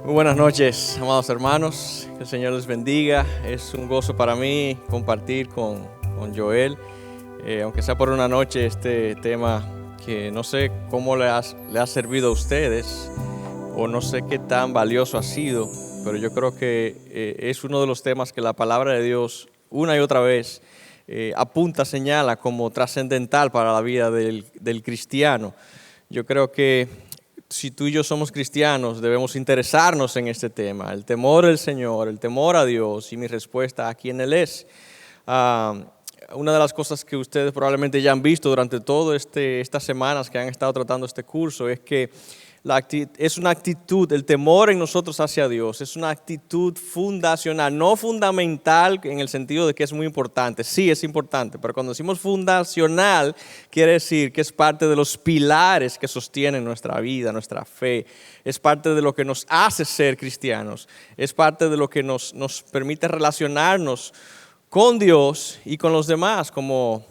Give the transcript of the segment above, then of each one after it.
Muy buenas noches, amados hermanos. Que el Señor les bendiga. Es un gozo para mí compartir con Joel, aunque sea por una noche, este tema que no sé cómo le ha servido a ustedes o no sé qué tan valioso ha sido, pero yo creo que es uno de los temas que la palabra de Dios una y otra vez apunta, señala como trascendental para la vida del cristiano. Yo creo que si tú y yo somos cristianos, debemos interesarnos en este tema, el temor del Señor, el temor a Dios y mi respuesta a quién Él es. Una de las cosas que ustedes probablemente ya han visto durante todas estas semanas que han estado tratando este curso es que es una actitud, el temor en nosotros hacia Dios, es una actitud fundacional, no fundamental en el sentido de que es muy importante, sí es importante, pero cuando decimos fundacional, quiere decir que es parte de los pilares que sostienen nuestra vida, nuestra fe, es parte de lo que nos hace ser cristianos, es parte de lo que nos permite relacionarnos con Dios y con los demás, como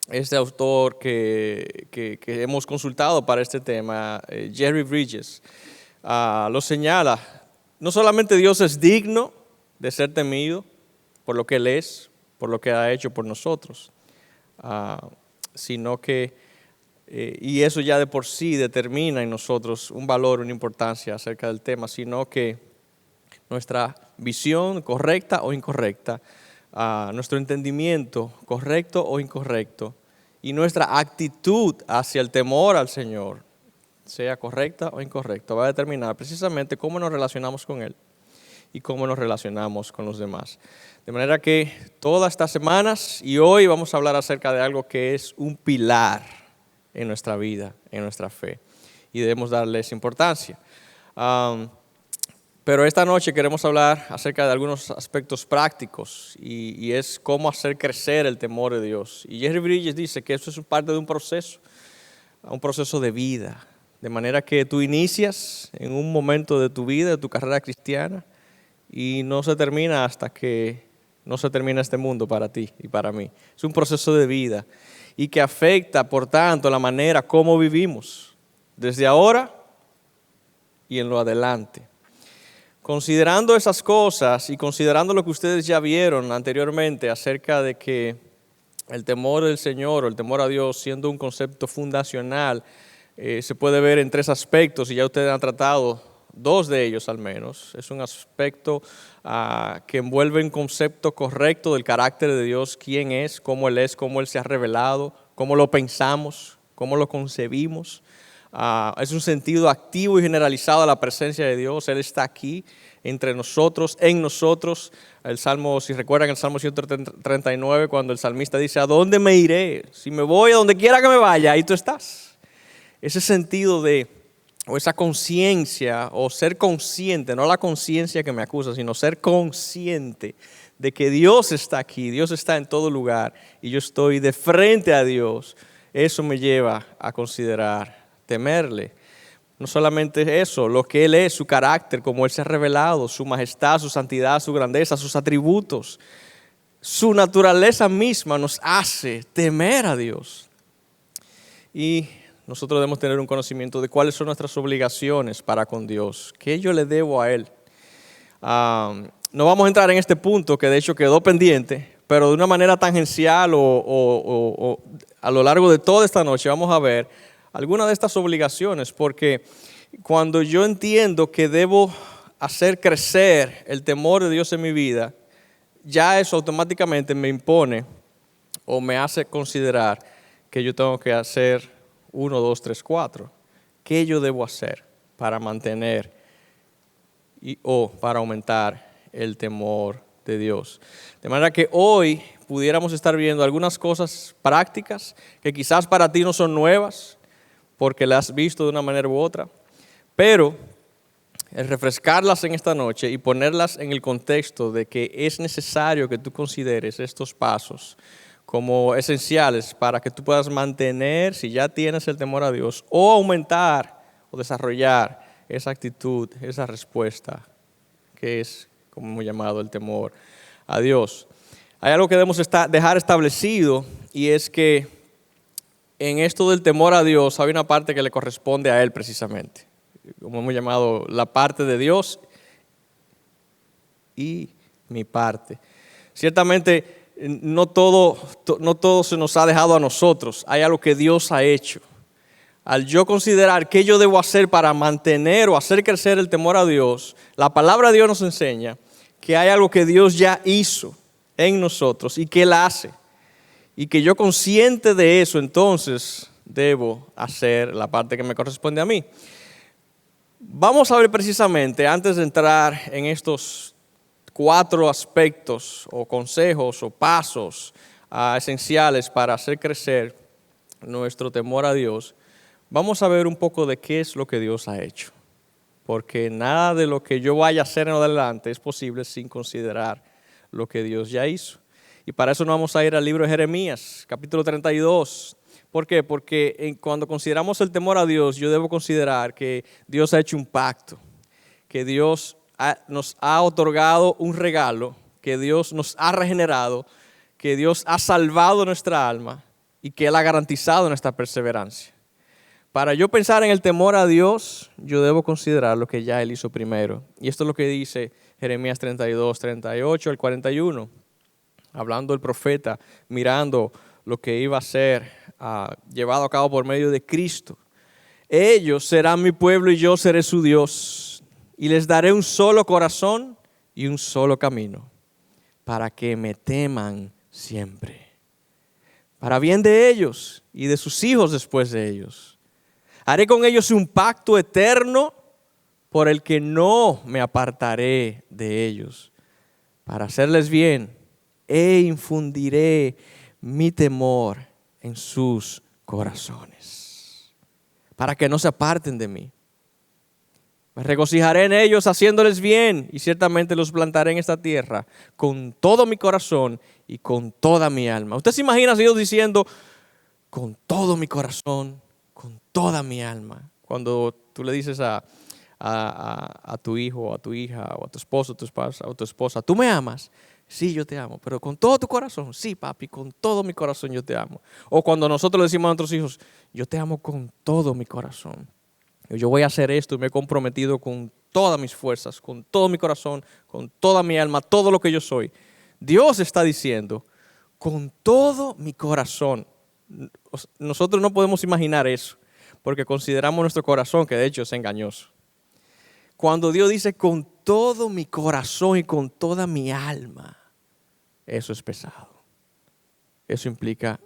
este autor que hemos consultado para este tema, Jerry Bridges, lo señala. No solamente Dios es digno de ser temido por lo que Él es, por lo que ha hecho por nosotros, sino que, y eso ya de por sí determina en nosotros un valor, una importancia acerca del tema, sino que nuestra visión correcta o incorrecta, nuestro entendimiento correcto o incorrecto y nuestra actitud hacia el temor al Señor, sea correcta o incorrecta, va a determinar precisamente cómo nos relacionamos con Él y cómo nos relacionamos con los demás. De manera que todas estas semanas y hoy vamos a hablar acerca de algo que es un pilar en nuestra vida, en nuestra fe, y debemos darles importancia. Pero esta noche queremos hablar acerca de algunos aspectos prácticos y es cómo hacer crecer el temor de Dios. Y Jerry Bridges dice que eso es parte de un proceso de vida. De manera que tú inicias en un momento de tu vida, de tu carrera cristiana, y no se termina hasta que no se termina este mundo para ti y para mí. Es un proceso de vida y que afecta, por tanto, la manera como vivimos desde ahora y en lo adelante. Considerando esas cosas y considerando lo que ustedes ya vieron anteriormente acerca de que el temor del Señor o el temor a Dios, siendo un concepto fundacional, se puede ver en tres aspectos y ya ustedes han tratado dos de ellos al menos. Es un aspecto que envuelve un concepto correcto del carácter de Dios, quién es, cómo Él se ha revelado, cómo lo pensamos, cómo lo concebimos. Es un sentido activo y generalizado a la presencia de Dios. Él está aquí entre nosotros, en nosotros. El Salmo, si recuerdan el Salmo 139, cuando el salmista dice, ¿a dónde me iré? Si me voy a donde quiera que me vaya, ahí tú estás. Ese sentido o esa conciencia, o ser consciente, no la conciencia que me acusa, sino ser consciente de que Dios está aquí, Dios está en todo lugar y yo estoy de frente a Dios. Eso me lleva a considerar temerle. No solamente eso, lo que Él es, su carácter, como Él se ha revelado, su majestad, su santidad, su grandeza, sus atributos, su naturaleza misma nos hace temer a Dios. Y nosotros debemos tener un conocimiento de cuáles son nuestras obligaciones para con Dios, qué yo le debo a Él. No vamos a entrar en este punto que de hecho quedó pendiente, pero de una manera tangencial o a lo largo de toda esta noche vamos a ver algunas de estas obligaciones, porque cuando yo entiendo que debo hacer crecer el temor de Dios en mi vida, ya eso automáticamente me impone o me hace considerar que yo tengo que hacer 1, 2, 3, 4. ¿Qué yo debo hacer para mantener o para aumentar el temor de Dios? De manera que hoy pudiéramos estar viendo algunas cosas prácticas que quizás para ti no son nuevas, porque las has visto de una manera u otra, pero el refrescarlas en esta noche y ponerlas en el contexto de que es necesario que tú consideres estos pasos como esenciales para que tú puedas mantener, si ya tienes el temor a Dios, o aumentar o desarrollar esa actitud, esa respuesta, que es como hemos llamado el temor a Dios. Hay algo que debemos dejar establecido y es que en esto del temor a Dios hay una parte que le corresponde a Él precisamente, como hemos llamado la parte de Dios y mi parte. Ciertamente no todo se nos ha dejado a nosotros, hay algo que Dios ha hecho. Al yo considerar qué yo debo hacer para mantener o hacer crecer el temor a Dios, la palabra de Dios nos enseña que hay algo que Dios ya hizo en nosotros y que Él hace. Y que yo consciente de eso, entonces debo hacer la parte que me corresponde a mí. Vamos a ver precisamente, antes de entrar en estos 4 aspectos o consejos o pasos esenciales para hacer crecer nuestro temor a Dios, vamos a ver un poco de qué es lo que Dios ha hecho. Porque nada de lo que yo vaya a hacer en adelante es posible sin considerar lo que Dios ya hizo. Y para eso nos vamos a ir al libro de Jeremías, capítulo 32. ¿Por qué? Porque cuando consideramos el temor a Dios, yo debo considerar que Dios ha hecho un pacto, que Dios nos ha otorgado un regalo, que Dios nos ha regenerado, que Dios ha salvado nuestra alma y que Él ha garantizado nuestra perseverancia. Para yo pensar en el temor a Dios, yo debo considerar lo que ya Él hizo primero. Y esto es lo que dice Jeremías 32, 38 al 41. Hablando el profeta, mirando lo que iba a ser llevado a cabo por medio de Cristo. Ellos serán mi pueblo y yo seré su Dios. Y les daré un solo corazón y un solo camino, para que me teman siempre. Para bien de ellos y de sus hijos después de ellos. Haré con ellos un pacto eterno por el que no me apartaré de ellos. Para hacerles bien, infundiré mi temor en sus corazones, para que no se aparten de mí. Me regocijaré en ellos haciéndoles bien y ciertamente los plantaré en esta tierra con todo mi corazón y con toda mi alma. ¿Usted se imagina a Dios diciendo con todo mi corazón, con toda mi alma? Cuando tú le dices a tu hijo o a tu hija o a tu esposo o tu esposa, ¿tú me amas? Sí, yo te amo, pero con todo tu corazón. Sí, papi, con todo mi corazón yo te amo. O cuando nosotros le decimos a nuestros hijos, yo te amo con todo mi corazón. Yo voy a hacer esto y me he comprometido con todas mis fuerzas, con todo mi corazón, con toda mi alma, todo lo que yo soy. Dios está diciendo, con todo mi corazón. Nosotros no podemos imaginar eso, porque consideramos nuestro corazón, que de hecho es engañoso. Cuando Dios dice, con todo mi corazón y con toda mi alma, eso es pesado. Eso implica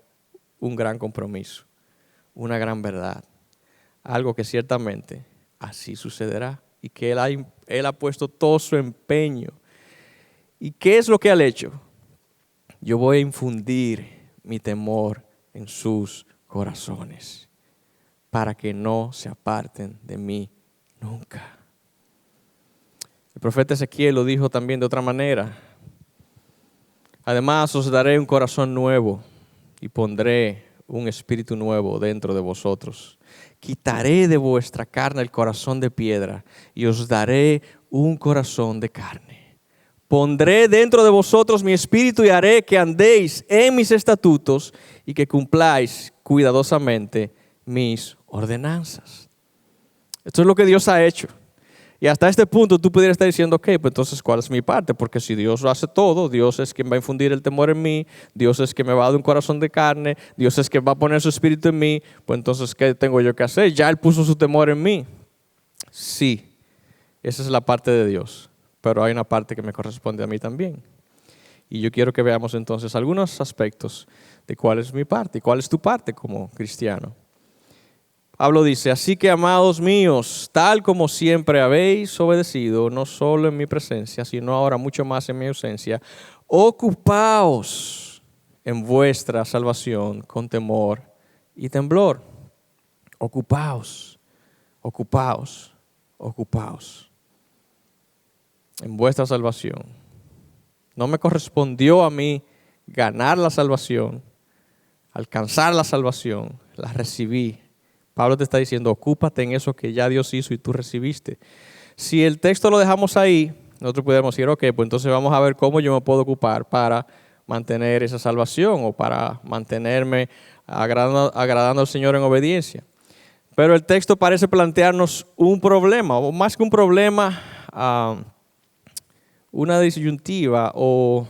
un gran compromiso, una gran verdad. Algo que ciertamente así sucederá y que Él ha puesto todo su empeño. ¿Y qué es lo que Él ha hecho? Yo voy a infundir mi temor en sus corazones para que no se aparten de mí nunca. El profeta Ezequiel lo dijo también de otra manera. Además os daré un corazón nuevo y pondré un espíritu nuevo dentro de vosotros. Quitaré de vuestra carne el corazón de piedra y os daré un corazón de carne. Pondré dentro de vosotros mi espíritu y haré que andéis en mis estatutos y que cumpláis cuidadosamente mis ordenanzas. Esto es lo que Dios ha hecho. Y hasta este punto tú pudieras estar diciendo, ok, pues entonces ¿cuál es mi parte? Porque si Dios lo hace todo, Dios es quien va a infundir el temor en mí, Dios es quien me va a dar un corazón de carne, Dios es quien va a poner su espíritu en mí, pues entonces ¿qué tengo yo que hacer? Ya Él puso su temor en mí. Sí, esa es la parte de Dios, pero hay una parte que me corresponde a mí también. Y yo quiero que veamos entonces algunos aspectos de cuál es mi parte y cuál es tu parte como cristiano. Pablo dice, así que amados míos, tal como siempre habéis obedecido, no solo en mi presencia, sino ahora mucho más en mi ausencia, ocupaos en vuestra salvación con temor y temblor. Ocupaos, ocupaos, ocupaos en vuestra salvación. No me correspondió a mí ganar la salvación, alcanzar la salvación, la recibí. Pablo te está diciendo, ocúpate en eso que ya Dios hizo y tú recibiste. Si el texto lo dejamos ahí, nosotros podemos decir, ok, pues entonces vamos a ver cómo yo me puedo ocupar para mantener esa salvación o para mantenerme agradando al Señor en obediencia. Pero el texto parece plantearnos un problema, o más que un problema, una disyuntiva o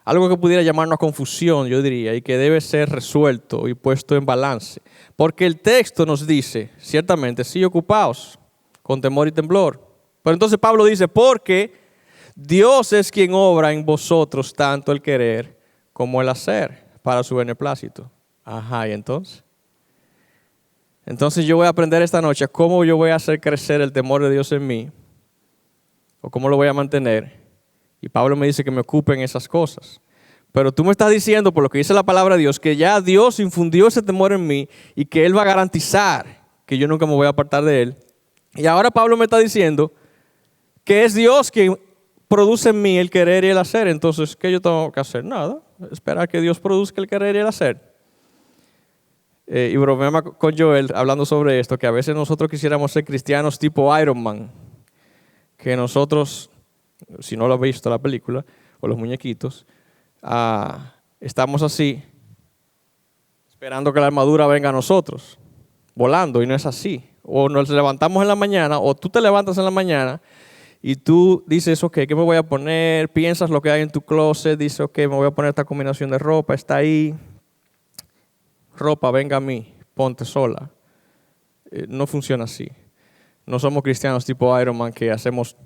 algo que pudiera llamarnos confusión, yo diría, y que debe ser resuelto y puesto en balance. Porque el texto nos dice, ciertamente, sí, ocupaos con temor y temblor. Pero entonces Pablo dice, porque Dios es quien obra en vosotros tanto el querer como el hacer para su beneplácito. Ajá, ¿y entonces? Entonces yo voy a aprender esta noche cómo yo voy a hacer crecer el temor de Dios en mí, o cómo lo voy a mantener. Y Pablo me dice que me ocupe en esas cosas. Pero tú me estás diciendo, por lo que dice la palabra de Dios, que ya Dios infundió ese temor en mí y que Él va a garantizar que yo nunca me voy a apartar de Él. Y ahora Pablo me está diciendo que es Dios quien produce en mí el querer y el hacer. Entonces, ¿qué yo tengo que hacer? Nada, esperar que Dios produzca el querer y el hacer. Y bromeaba con Joel hablando sobre esto, que a veces nosotros quisiéramos ser cristianos tipo Iron Man, que nosotros, si no lo has visto la película, o los muñequitos, estamos así, esperando que la armadura venga a nosotros, volando, y no es así. O nos levantamos en la mañana, o tú te levantas en la mañana, y tú dices, ok, ¿qué me voy a poner? Piensas lo que hay en tu closet, dices, ok, me voy a poner esta combinación de ropa, está ahí. Ropa, venga a mí, ponte sola. No funciona así. No somos cristianos tipo Iron Man que hacemos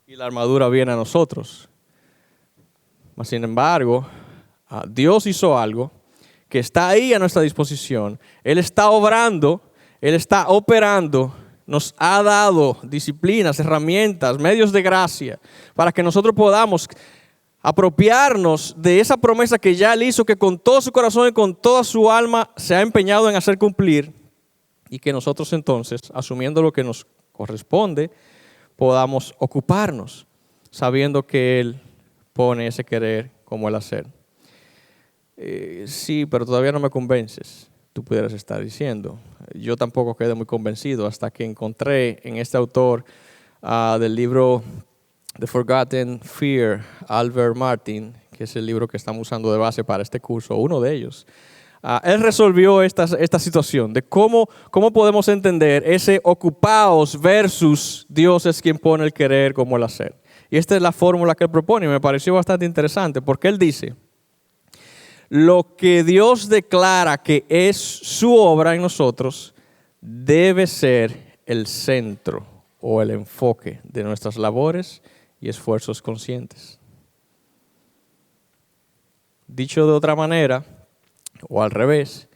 y la armadura viene a nosotros. Sin embargo, Dios hizo algo que está ahí a nuestra disposición. Él está obrando, Él está operando, nos ha dado disciplinas, herramientas, medios de gracia para que nosotros podamos apropiarnos de esa promesa que ya Él hizo, que con todo su corazón y con toda su alma se ha empeñado en hacer cumplir, y que nosotros entonces, asumiendo lo que nos corresponde, podamos ocuparnos, sabiendo que Él pone ese querer como el hacer. Sí, pero todavía no me convences, tú pudieras estar diciendo. Yo tampoco quedé muy convencido hasta que encontré en este autor del libro The Forgotten Fear, Albert Martin, que es el libro que estamos usando de base para este curso, uno de ellos. Él resolvió esta situación de cómo podemos entender ese ocupaos versus Dios es quien pone el querer como el hacer. Y esta es la fórmula que él propone y me pareció bastante interesante porque él dice, lo que Dios declara que es su obra en nosotros debe ser el centro o el enfoque de nuestras labores y esfuerzos conscientes. Dicho de otra manera, o al revés,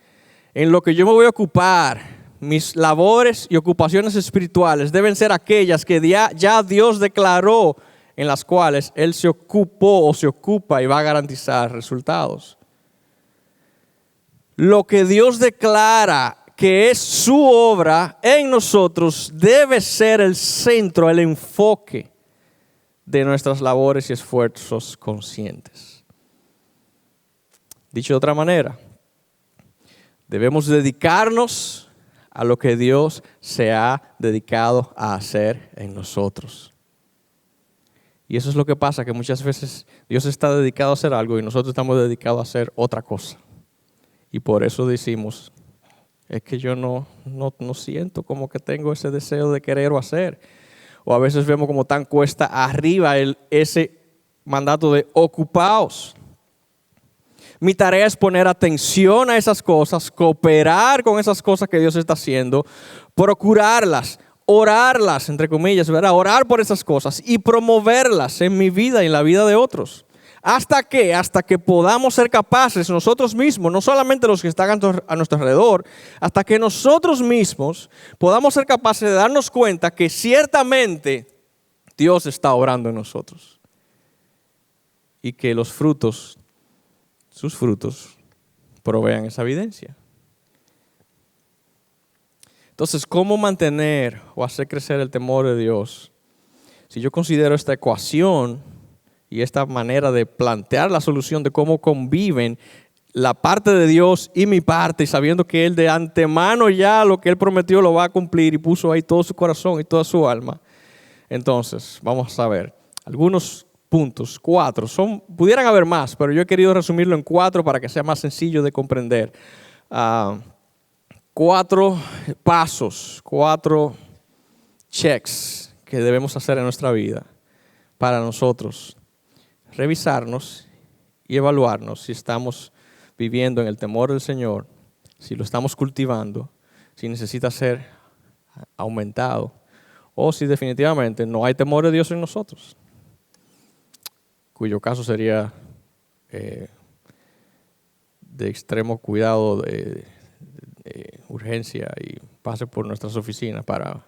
en lo que yo me voy a ocupar, mis labores y ocupaciones espirituales deben ser aquellas que ya Dios declaró, en las cuales Él se ocupó o se ocupa y va a garantizar resultados. Lo que Dios declara que es su obra en nosotros debe ser el centro, el enfoque de nuestras labores y esfuerzos conscientes. Dicho de otra manera, debemos dedicarnos a lo que Dios se ha dedicado a hacer en nosotros. Y eso es lo que pasa, que muchas veces Dios está dedicado a hacer algo y nosotros estamos dedicados a hacer otra cosa. Y por eso decimos, es que yo no siento como que tengo ese deseo de querer o hacer. O a veces vemos como tan cuesta arriba ese mandato de ocupaos. Mi tarea es poner atención a esas cosas, cooperar con esas cosas que Dios está haciendo, procurarlas, orarlas, entre comillas, ¿verdad? Orar por esas cosas y promoverlas en mi vida y en la vida de otros. ¿Hasta qué? Hasta que podamos ser capaces nosotros mismos, no solamente los que están a nuestro alrededor, hasta que nosotros mismos podamos ser capaces de darnos cuenta que ciertamente Dios está obrando en nosotros. Y que los frutos, sus frutos, provean esa evidencia. Entonces, ¿cómo mantener o hacer crecer el temor de Dios? Si yo considero esta ecuación y esta manera de plantear la solución de cómo conviven la parte de Dios y mi parte, y sabiendo que Él de antemano ya lo que Él prometió lo va a cumplir y puso ahí todo su corazón y toda su alma. Entonces, vamos a ver algunos puntos, 4. Pudieran haber más, pero yo he querido resumirlo en 4 para que sea más sencillo de comprender. 4 pasos, 4 checks que debemos hacer en nuestra vida para nosotros revisarnos y evaluarnos si estamos viviendo en el temor del Señor, si lo estamos cultivando, si necesita ser aumentado o si definitivamente no hay temor de Dios en nosotros, cuyo caso sería de extremo cuidado, de urgencia, y pase por nuestras oficinas para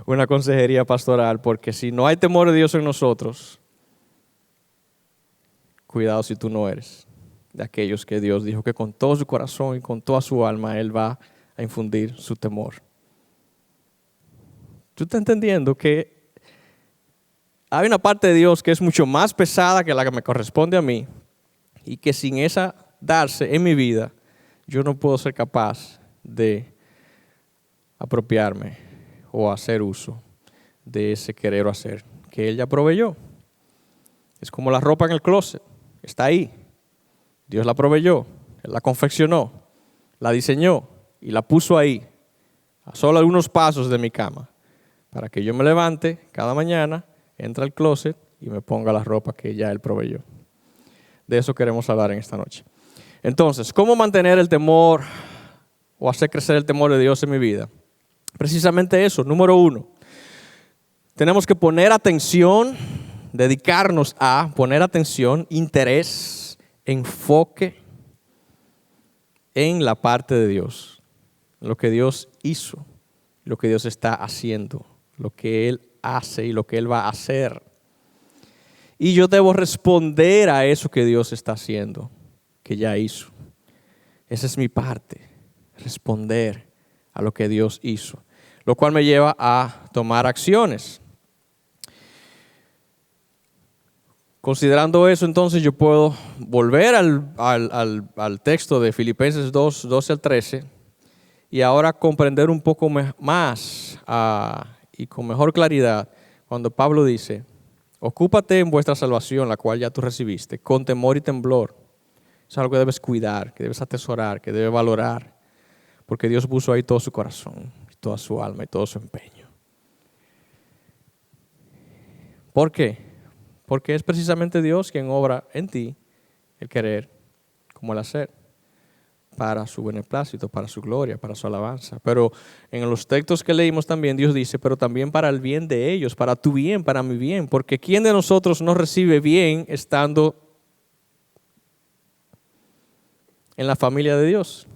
una consejería pastoral, porque si no hay temor de Dios en nosotros, cuidado si tú no eres de aquellos que Dios dijo que con todo su corazón y con toda su alma Él va a infundir su temor. ¿Tú estás entendiendo que hay una parte de Dios que es mucho más pesada que la que me corresponde a mí, y que sin esa darse en mi vida, yo no puedo ser capaz de apropiarme o hacer uso de ese querer o hacer que Él ya proveyó? Es como la ropa en el closet, está ahí. Dios la proveyó, Él la confeccionó, la diseñó y la puso ahí, a solo algunos pasos de mi cama, para que yo me levante cada mañana, entre al closet y me ponga la ropa que ya Él proveyó. De eso queremos hablar en esta noche. Entonces, ¿cómo mantener el temor o hacer crecer el temor de Dios en mi vida? Precisamente eso. Número 1, tenemos que poner atención, dedicarnos a poner atención, interés, enfoque en la parte de Dios, lo que Dios hizo, lo que Dios está haciendo, lo que Él hace y lo que Él va a hacer. Y yo debo responder a eso que Dios está haciendo, que ya hizo. Esa es mi parte, responder a lo que Dios hizo, lo cual me lleva a tomar acciones. Considerando eso, entonces yo puedo volver al texto de Filipenses 2, 12 al 13 y ahora comprender un poco más y con mejor claridad cuando Pablo dice: ocúpate en vuestra salvación, la cual ya tú recibiste, con temor y temblor. Es algo que debes cuidar, que debes atesorar, que debes valorar, porque Dios puso ahí todo su corazón, toda su alma y todo su empeño. ¿Por qué? Porque es precisamente Dios quien obra en ti el querer como el hacer, para su beneplácito, para su gloria, para su alabanza. Pero en los textos que leímos también Dios dice, pero también para el bien de ellos, para tu bien, para mi bien. Porque ¿quién de nosotros no recibe bien estando en la familia de Dios?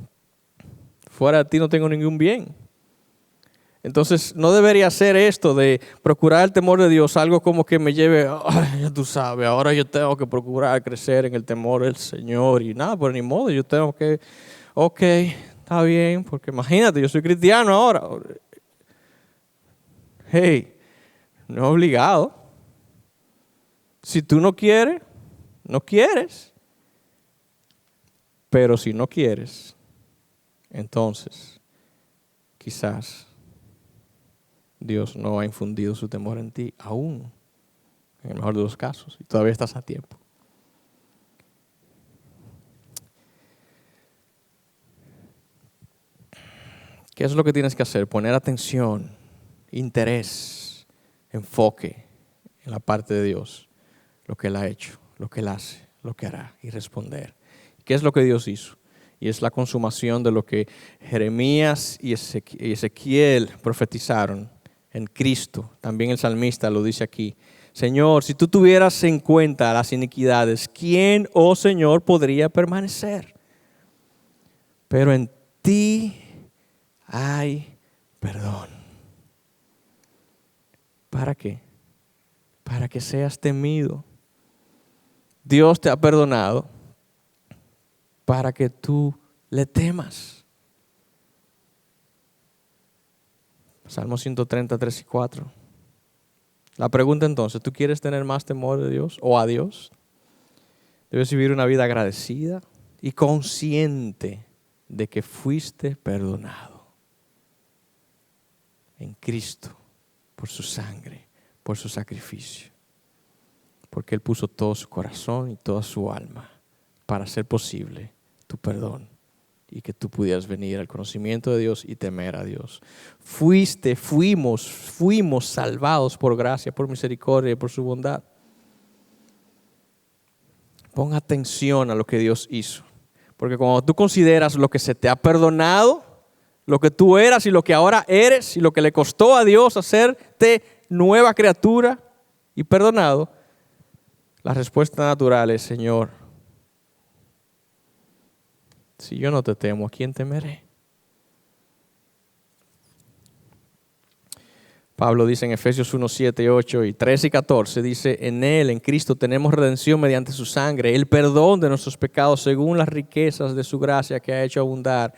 Fuera de ti no tengo ningún bien. Entonces no debería ser esto de procurar el temor de Dios algo como que me lleve, ya tú sabes, ahora yo tengo que procurar crecer en el temor del Señor y nada, por ni modo, yo tengo que, ok, está bien, porque imagínate, yo soy cristiano ahora. Hey, no es obligado. Si tú no quieres, no quieres. Pero si no quieres, entonces quizás Dios no ha infundido su temor en ti aún, en el mejor de los casos, y todavía estás a tiempo. ¿Qué es lo que tienes que hacer? Poner atención, interés, enfoque en la parte de Dios, lo que Él ha hecho, lo que Él hace, lo que hará, y responder. ¿Qué es lo que Dios hizo? Y es la consumación de lo que Jeremías y Ezequiel profetizaron en Cristo. También el salmista lo dice aquí: Señor, si tú tuvieras en cuenta las iniquidades, ¿quién, oh Señor, podría permanecer? Pero en ti hay perdón. ¿Para qué? Para que seas temido. Dios te ha perdonado para que tú le temas. Salmo 130, 3 y 4. La pregunta entonces, ¿tú quieres tener más temor de Dios o a Dios? Debes vivir una vida agradecida y consciente de que fuiste perdonado en Cristo por su sangre, por su sacrificio. Porque Él puso todo su corazón y toda su alma para hacer posible tu perdón y que tú pudieras venir al conocimiento de Dios y temer a Dios. Fuimos salvados por gracia, por misericordia y por su bondad. Pon atención a lo que Dios hizo. Porque cuando tú consideras lo que se te ha perdonado, lo que tú eras y lo que ahora eres y lo que le costó a Dios hacerte nueva criatura y perdonado, la respuesta natural es: Señor, si yo no te temo, ¿a quién temeré? Pablo dice en Efesios 1, 7, 8 y 13 y 14, dice: en Él, en Cristo, tenemos redención mediante su sangre, el perdón de nuestros pecados según las riquezas de su gracia que ha hecho abundar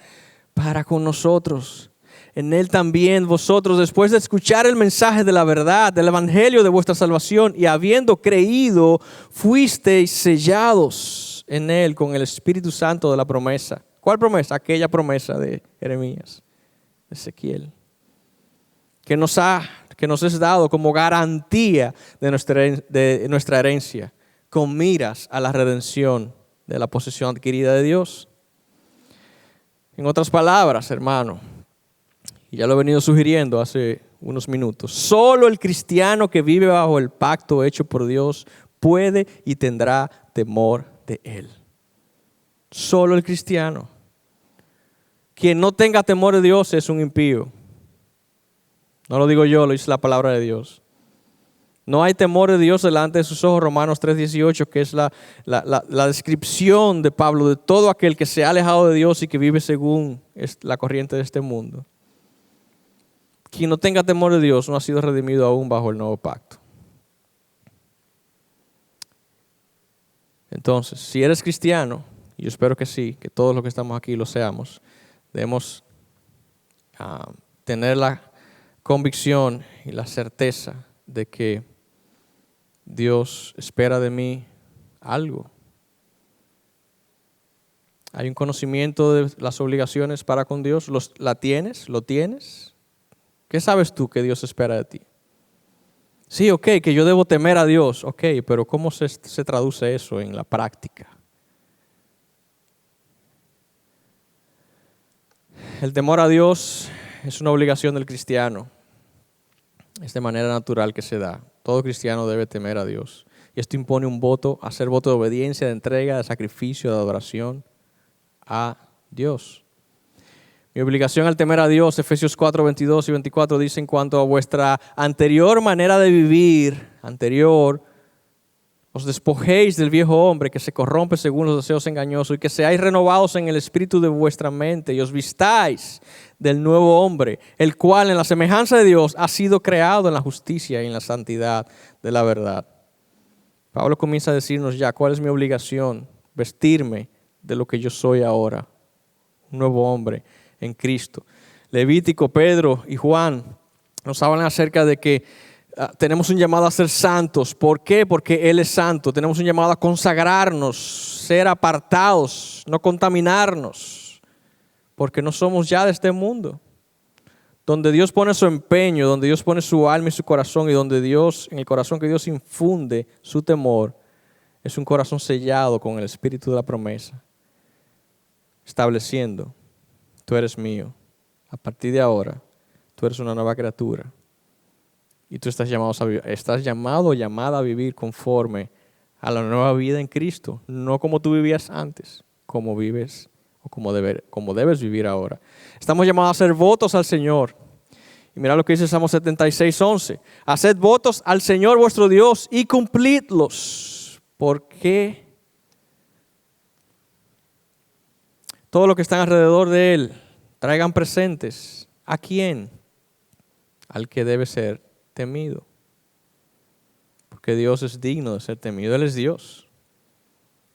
para con nosotros. En Él también vosotros, después de escuchar el mensaje de la verdad, del evangelio de vuestra salvación, y habiendo creído, fuisteis sellados en Él con el Espíritu Santo de la promesa. ¿Cuál promesa? Aquella promesa de Jeremías, de Ezequiel, que nos es dado como garantía de nuestra herencia, con miras a la redención de la posesión adquirida de Dios. En otras palabras, hermano, y ya lo he venido sugiriendo hace unos minutos, solo el cristiano que vive bajo el pacto hecho por Dios puede y tendrá temor de Él. Solo el cristiano. Quien no tenga temor de Dios es un impío. No lo digo yo, lo dice la palabra de Dios. No hay temor de Dios delante de sus ojos, Romanos 3:18, que es la descripción de Pablo de todo aquel que se ha alejado de Dios y que vive según la corriente de este mundo. Quien no tenga temor de Dios no ha sido redimido aún bajo el nuevo pacto. Entonces, si eres cristiano, y yo espero que sí, que todos los que estamos aquí lo seamos, debemos tener la convicción y la certeza de que Dios espera de mí algo. Hay un conocimiento de las obligaciones para con Dios. ¿La tienes? ¿Lo tienes? ¿Qué sabes tú que Dios espera de ti? Sí, ok, que yo debo temer a Dios. Ok, pero ¿cómo se traduce eso en la práctica? El temor a Dios es una obligación del cristiano. Es de manera natural que se da. Todo cristiano debe temer a Dios. Y esto impone un voto, hacer voto de obediencia, de entrega, de sacrificio, de adoración a Dios. Mi obligación al temer a Dios, Efesios 4, 22 y 24, dice: en cuanto a vuestra anterior manera de vivir, os despojéis del viejo hombre que se corrompe según los deseos engañosos y que seáis renovados en el espíritu de vuestra mente y os vistáis del nuevo hombre, el cual en la semejanza de Dios ha sido creado en la justicia y en la santidad de la verdad. Pablo comienza a decirnos ya cuál es mi obligación: vestirme de lo que yo soy ahora, un nuevo hombre en Cristo. Levítico, Pedro y Juan nos hablan acerca de que tenemos un llamado a ser santos. ¿Por qué? Porque Él es santo. Tenemos un llamado a consagrarnos, ser apartados, no contaminarnos, porque no somos ya de este mundo. Donde Dios pone su empeño, donde Dios pone su alma y su corazón, y donde Dios, en el corazón que Dios infunde su temor, es un corazón sellado con el espíritu de la promesa, estableciendo: tú eres mío. A partir de ahora, tú eres una nueva criatura. Y tú estás llamado o llamada a vivir conforme a la nueva vida en Cristo. No como tú vivías antes, como vives o como debes vivir ahora. Estamos llamados a hacer votos al Señor. Y mira lo que dice Salmo 76:11. Haced votos al Señor vuestro Dios y cumplidlos. Porque todo lo que están alrededor de Él traigan presentes. ¿A quién? Al que debe ser temido. Porque Dios es digno de ser temido. Él es Dios.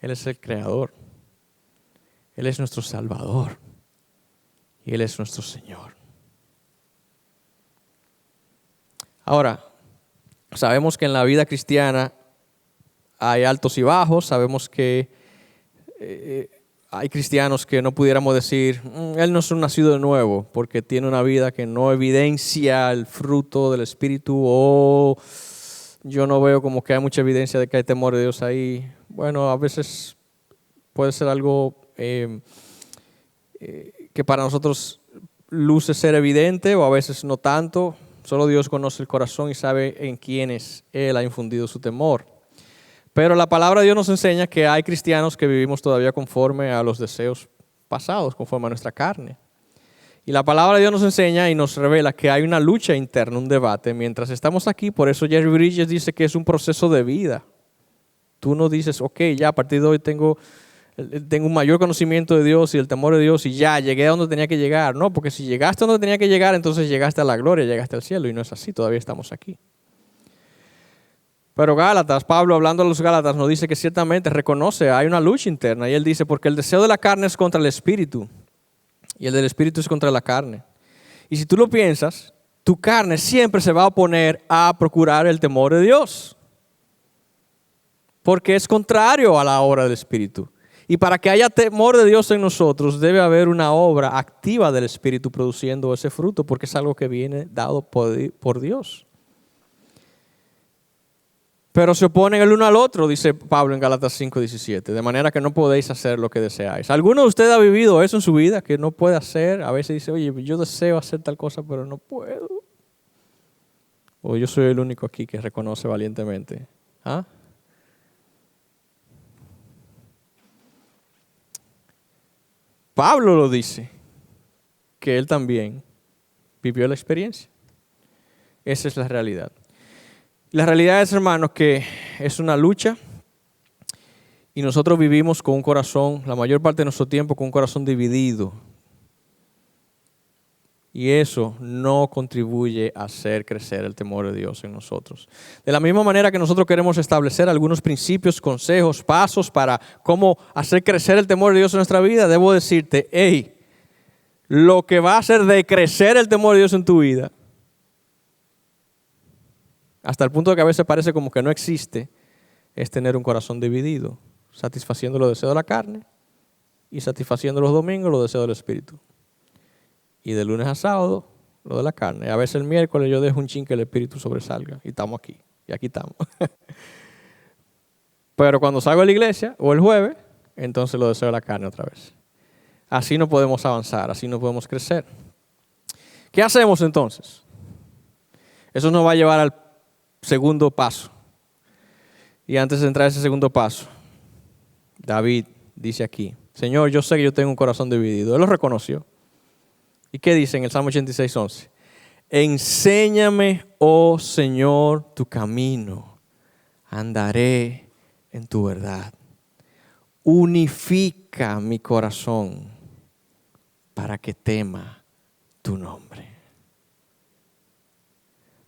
Él es el Creador. Él es nuestro Salvador. Y Él es nuestro Señor. Ahora, sabemos que en la vida cristiana hay altos y bajos. Sabemos que hay cristianos que no pudiéramos decir: él no es un nacido de nuevo, porque tiene una vida que no evidencia el fruto del Espíritu, o yo no veo como que hay mucha evidencia de que hay temor de Dios ahí. Bueno, a veces puede ser algo que para nosotros luce ser evidente o a veces no tanto. Solo Dios conoce el corazón y sabe en quiénes Él ha infundido su temor. Pero la palabra de Dios nos enseña que hay cristianos que vivimos todavía conforme a los deseos pasados, conforme a nuestra carne. Y la palabra de Dios nos enseña y nos revela que hay una lucha interna, un debate. Mientras estamos aquí, por eso Jerry Bridges dice que es un proceso de vida. Tú no dices, ok, ya a partir de hoy tengo un mayor conocimiento de Dios y el temor de Dios y ya llegué a donde tenía que llegar. No, porque si llegaste a donde tenía que llegar, entonces llegaste a la gloria, llegaste al cielo, y no es así, todavía estamos aquí. Pero Gálatas, Pablo hablando a los Gálatas nos dice que ciertamente reconoce, hay una lucha interna, y él dice, porque el deseo de la carne es contra el espíritu y el del espíritu es contra la carne. Y si tú lo piensas, tu carne siempre se va a oponer a procurar el temor de Dios, porque es contrario a la obra del espíritu. Y para que haya temor de Dios en nosotros, debe haber una obra activa del Espíritu produciendo ese fruto, porque es algo que viene dado por Dios. Pero se oponen el uno al otro, dice Pablo en Gálatas 5:17, de manera que no podéis hacer lo que deseáis. ¿Alguno de ustedes ha vivido eso en su vida, que no puede hacer? A veces dice, oye, yo deseo hacer tal cosa, pero no puedo. O yo soy el único aquí que reconoce valientemente. ¿Ah? Pablo lo dice, que él también vivió la experiencia. Esa es la realidad. La realidad es, hermanos, que es una lucha y nosotros vivimos con un corazón, la mayor parte de nuestro tiempo, con un corazón dividido. Y eso no contribuye a hacer crecer el temor de Dios en nosotros. De la misma manera que nosotros queremos establecer algunos principios, consejos, pasos para cómo hacer crecer el temor de Dios en nuestra vida, debo decirte, hey, lo que va a hacer decrecer el temor de Dios en tu vida, hasta el punto de que a veces parece como que no existe, es tener un corazón dividido, satisfaciendo los deseos de la carne y satisfaciendo los domingos los deseos del espíritu. Y de lunes a sábado, lo de la carne. A veces el miércoles yo dejo un chin que el espíritu sobresalga y estamos aquí. Y aquí estamos. Pero cuando salgo de la iglesia, o el jueves, entonces lo deseo de la carne otra vez. Así no podemos avanzar, así no podemos crecer. ¿Qué hacemos entonces? Eso nos va a llevar al segundo paso. Y antes de entrar a ese segundo paso, David dice aquí, Señor, yo sé que yo tengo un corazón dividido. Él lo reconoció. ¿Y qué dice en el Salmo 86:11? Enséñame, oh Señor, tu camino. Andaré en tu verdad. Unifica mi corazón para que tema tu nombre.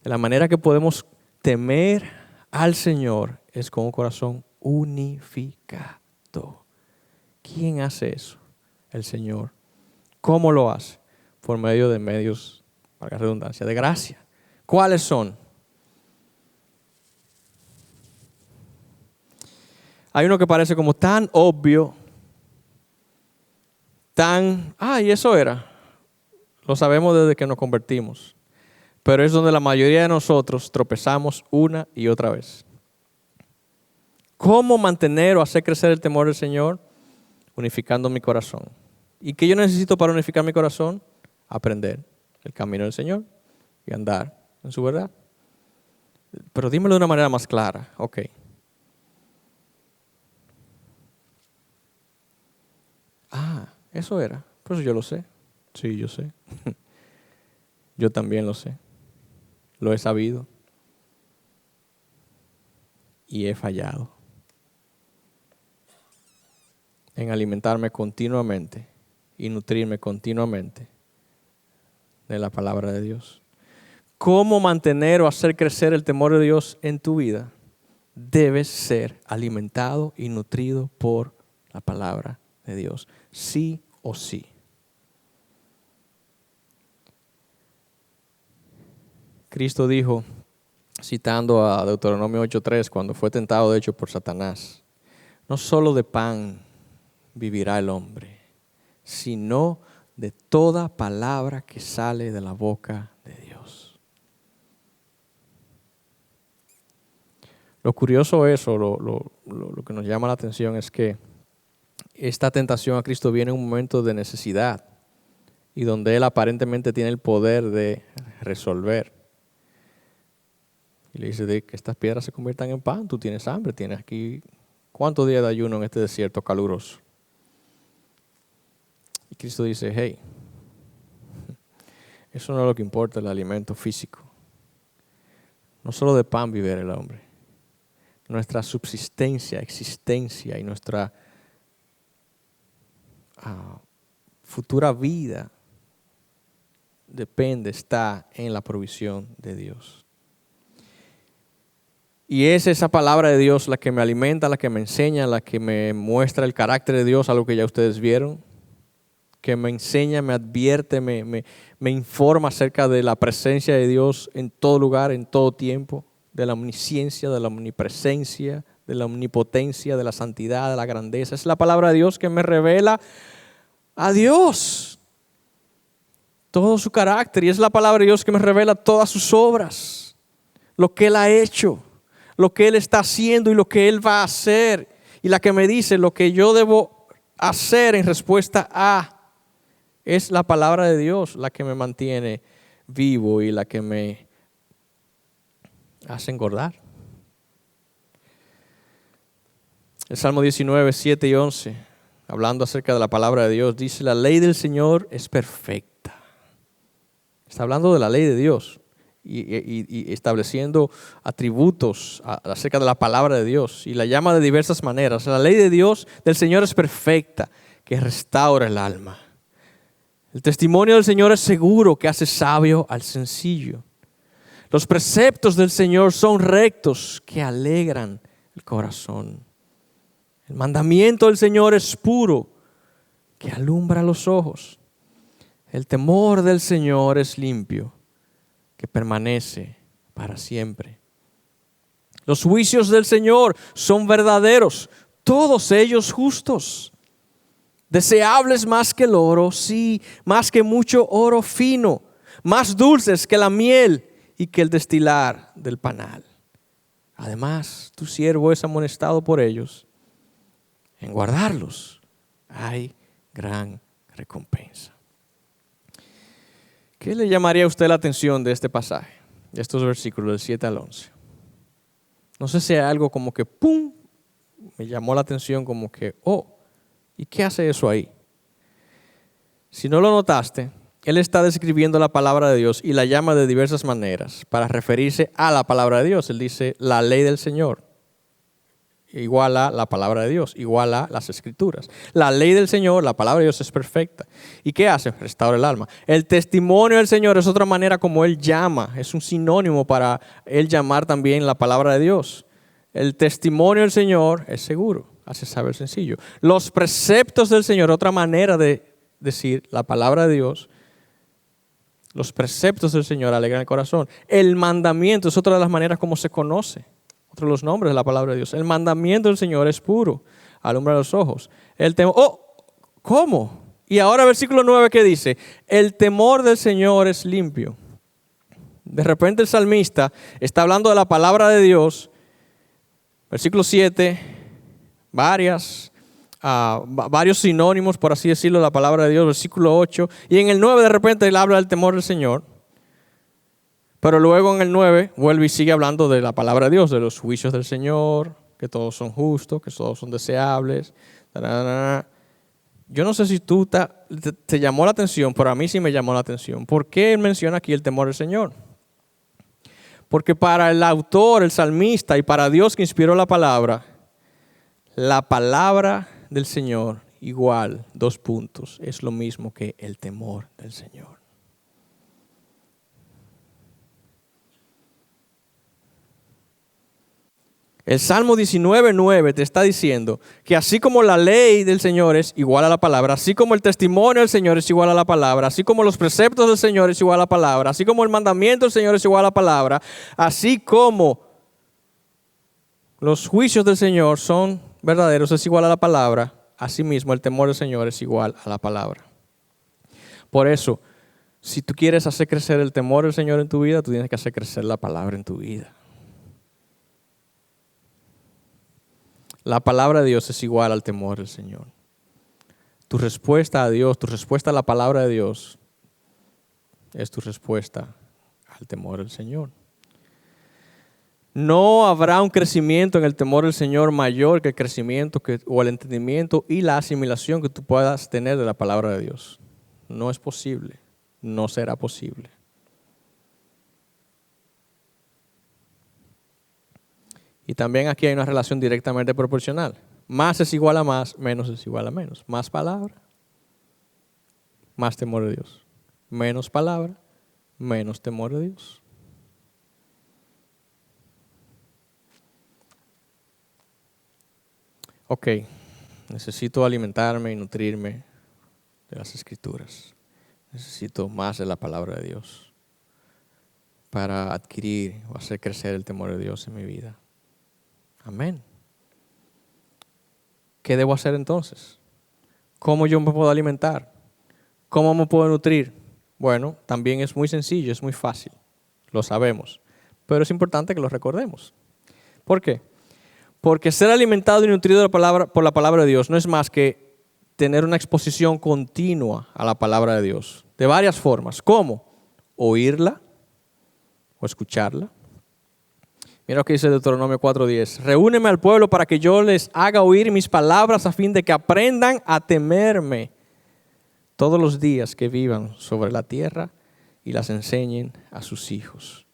De la manera que podemos temer al Señor es con un corazón unificado. ¿Quién hace eso? El Señor. ¿Cómo lo hace? Por medio de medios, para la redundancia, de gracia. ¿Cuáles son? Hay uno que parece como tan obvio, y eso era. Lo sabemos desde que nos convertimos. Pero es donde la mayoría de nosotros tropezamos una y otra vez. ¿Cómo mantener o hacer crecer el temor del Señor? Unificando mi corazón. ¿Y qué yo necesito para unificar mi corazón? Aprender el camino del Señor y andar en su verdad. Pero dímelo de una manera más clara. Ok. Eso era. Pues yo lo sé. Sí, yo sé. Yo también lo sé. Lo he sabido. Y he fallado en alimentarme continuamente y nutrirme continuamente de la palabra de Dios. ¿Cómo mantener o hacer crecer el temor de Dios en tu vida? Debes ser alimentado y nutrido por la palabra de Dios, sí o sí. Cristo dijo, citando a Deuteronomio 8:3, cuando fue tentado de hecho por Satanás, no solo de pan vivirá el hombre, sino de toda palabra que sale de la boca de Dios. Lo curioso es, o lo que nos llama la atención es que esta tentación a Cristo viene en un momento de necesidad y donde Él aparentemente tiene el poder de resolver. Y le dice de que estas piedras se conviertan en pan. Tú tienes hambre, tienes aquí ¿cuántos días de ayuno en este desierto caluroso? Y Cristo dice, hey, eso no es lo que importa, el alimento físico. No solo de pan vive el hombre. Nuestra subsistencia, existencia y nuestra futura vida depende, está en la provisión de Dios. Y es esa palabra de Dios la que me alimenta, la que me enseña, la que me muestra el carácter de Dios, algo que ya ustedes vieron, que me enseña, me advierte, me informa acerca de la presencia de Dios en todo lugar, en todo tiempo, de la omnisciencia, de la omnipresencia, de la omnipotencia, de la santidad, de la grandeza. Es la palabra de Dios que me revela a Dios, todo su carácter, y es la palabra de Dios que me revela todas sus obras, lo que Él ha hecho, lo que Él está haciendo y lo que Él va a hacer, y la que me dice lo que yo debo hacer en respuesta a. Es la palabra de Dios la que me mantiene vivo y la que me hace engordar. El Salmo 19, 7 y 11, hablando acerca de la palabra de Dios, dice: la ley del Señor es perfecta. Está hablando de la ley de Dios y estableciendo atributos acerca de la palabra de Dios, y la llama de diversas maneras. La ley de Dios, del Señor, es perfecta, que restaura el alma. El testimonio del Señor es seguro, que hace sabio al sencillo. Los preceptos del Señor son rectos, que alegran el corazón. El mandamiento del Señor es puro, que alumbra los ojos. El temor del Señor es limpio, que permanece para siempre. Los juicios del Señor son verdaderos, todos ellos justos. Deseables más que el oro, sí, más que mucho oro fino, más dulces que la miel y que el destilar del panal. Además, tu siervo es amonestado por ellos. En guardarlos hay gran recompensa. ¿Qué le llamaría a usted la atención de este pasaje, de estos versículos del 7 al 11? No sé si hay algo como que ¡pum! Me llamó la atención, como que ¿y qué hace eso ahí? Si no lo notaste, él está describiendo la palabra de Dios y la llama de diversas maneras para referirse a la palabra de Dios. Él dice la ley del Señor, igual a la palabra de Dios, igual a las Escrituras. La ley del Señor, la palabra de Dios, es perfecta. ¿Y qué hace? Restaura el alma. El testimonio del Señor es otra manera como Él llama, es un sinónimo para Él llamar también la palabra de Dios. El testimonio del Señor es seguro, hace saber sencillo. Los preceptos del Señor, otra manera de decir la palabra de Dios. Los preceptos del Señor alegran el corazón. El mandamiento es otra de las maneras como se conoce, otro de los nombres de la palabra de Dios. El mandamiento del Señor es puro, alumbra los ojos. ¿Cómo? Y ahora versículo 9, ¿qué dice? El temor del Señor es limpio. De repente el salmista está hablando de la palabra de Dios. Versículo 7, varios sinónimos, por así decirlo, de la palabra de Dios. Versículo 8, y en el 9 de repente él habla del temor del Señor. Pero luego en el 9 vuelve y sigue hablando de la palabra de Dios, de los juicios del Señor, que todos son justos, que todos son deseables. Yo no sé si tú te llamó la atención, pero a mí sí me llamó la atención. ¿Por qué él menciona aquí el temor del Señor? Porque para el autor, el salmista, y para Dios que inspiró la palabra del Señor, igual, es lo mismo que el temor del Señor. El Salmo 19:9 te está diciendo que así como la ley del Señor es igual a la palabra, así como el testimonio del Señor es igual a la palabra, así como los preceptos del Señor es igual a la palabra, así como el mandamiento del Señor es igual a la palabra, así como los juicios del Señor son verdaderos, es igual a la palabra, así mismo el temor del Señor es igual a la palabra. Por eso, si tú quieres hacer crecer el temor del Señor en tu vida, tú tienes que hacer crecer la palabra en tu vida. La palabra de Dios es igual al temor del Señor. tu respuesta a Dios, tu respuesta a la palabra de Dios, es tu respuesta al temor del Señor. No habrá un crecimiento en el temor del Señor mayor que el crecimiento o el entendimiento y la asimilación que tú puedas tener de la palabra de Dios. No es posible, no será posible. Y también aquí hay una relación directamente proporcional. Más es igual a más, menos es igual a menos. Más palabra, más temor de Dios. Menos palabra, menos temor de Dios. Ok, necesito alimentarme y nutrirme de las Escrituras. Necesito más de la palabra de Dios para adquirir o hacer crecer el temor de Dios en mi vida. Amén. ¿Qué debo hacer entonces? ¿Cómo yo me puedo alimentar? ¿Cómo me puedo nutrir? Bueno, también es muy sencillo, es muy fácil. Lo sabemos. Pero es importante que lo recordemos. ¿Por qué? Porque ser alimentado y nutrido por la palabra de Dios no es más que tener una exposición continua a la palabra de Dios. De varias formas. ¿Cómo? Oírla o escucharla. Mira lo que dice Deuteronomio 4:10. Reúneme al pueblo para que yo les haga oír mis palabras a fin de que aprendan a temerme todos los días que vivan sobre la tierra y las enseñen a sus hijos.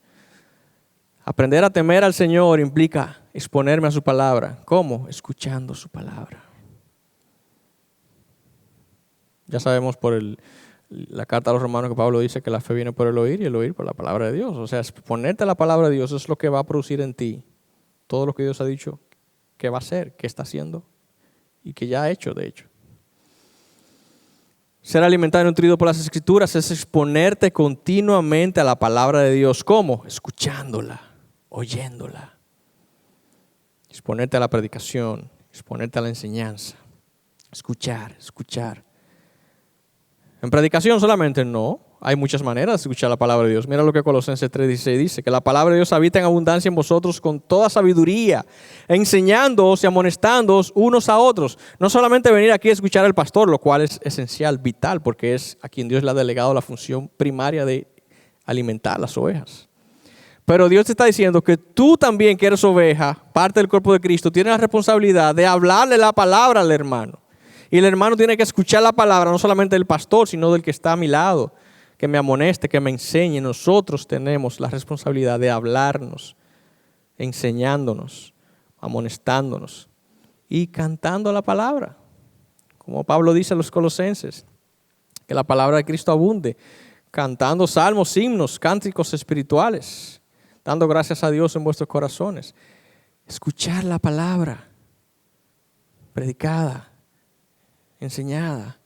Aprender a temer al Señor implica exponerme a su palabra. ¿Cómo? Escuchando su palabra. Ya sabemos por la carta a los romanos que Pablo dice que la fe viene por el oír y el oír por la palabra de Dios. O sea, exponerte a la palabra de Dios es lo que va a producir en ti todo lo que Dios ha dicho que va a hacer, que está haciendo y que ya ha hecho, de hecho. Ser alimentado y nutrido por las Escrituras es exponerte continuamente a la palabra de Dios. ¿Cómo? Escuchándola, oyéndola. Exponerte a la predicación, exponerte a la enseñanza. Escuchar. En predicación solamente no. Hay muchas maneras de escuchar la palabra de Dios. Mira lo que Colosenses 3:16 dice, que la palabra de Dios habita en abundancia en vosotros con toda sabiduría, enseñándoos y amonestándoos unos a otros. No solamente venir aquí a escuchar al pastor, lo cual es esencial, vital, porque es a quien Dios le ha delegado la función primaria de alimentar las ovejas. Pero Dios te está diciendo que tú también, que eres oveja, parte del cuerpo de Cristo, tienes la responsabilidad de hablarle la palabra al hermano. Y el hermano tiene que escuchar la palabra, no solamente del pastor, sino del que está a mi lado, que me amoneste, que me enseñe. Nosotros tenemos la responsabilidad de hablarnos, enseñándonos, amonestándonos y cantando la palabra. Como Pablo dice a los Colosenses, que la palabra de Cristo abunde, cantando salmos, himnos, cánticos espirituales, dando gracias a Dios en vuestros corazones. Escuchar la palabra predicada, enseñada,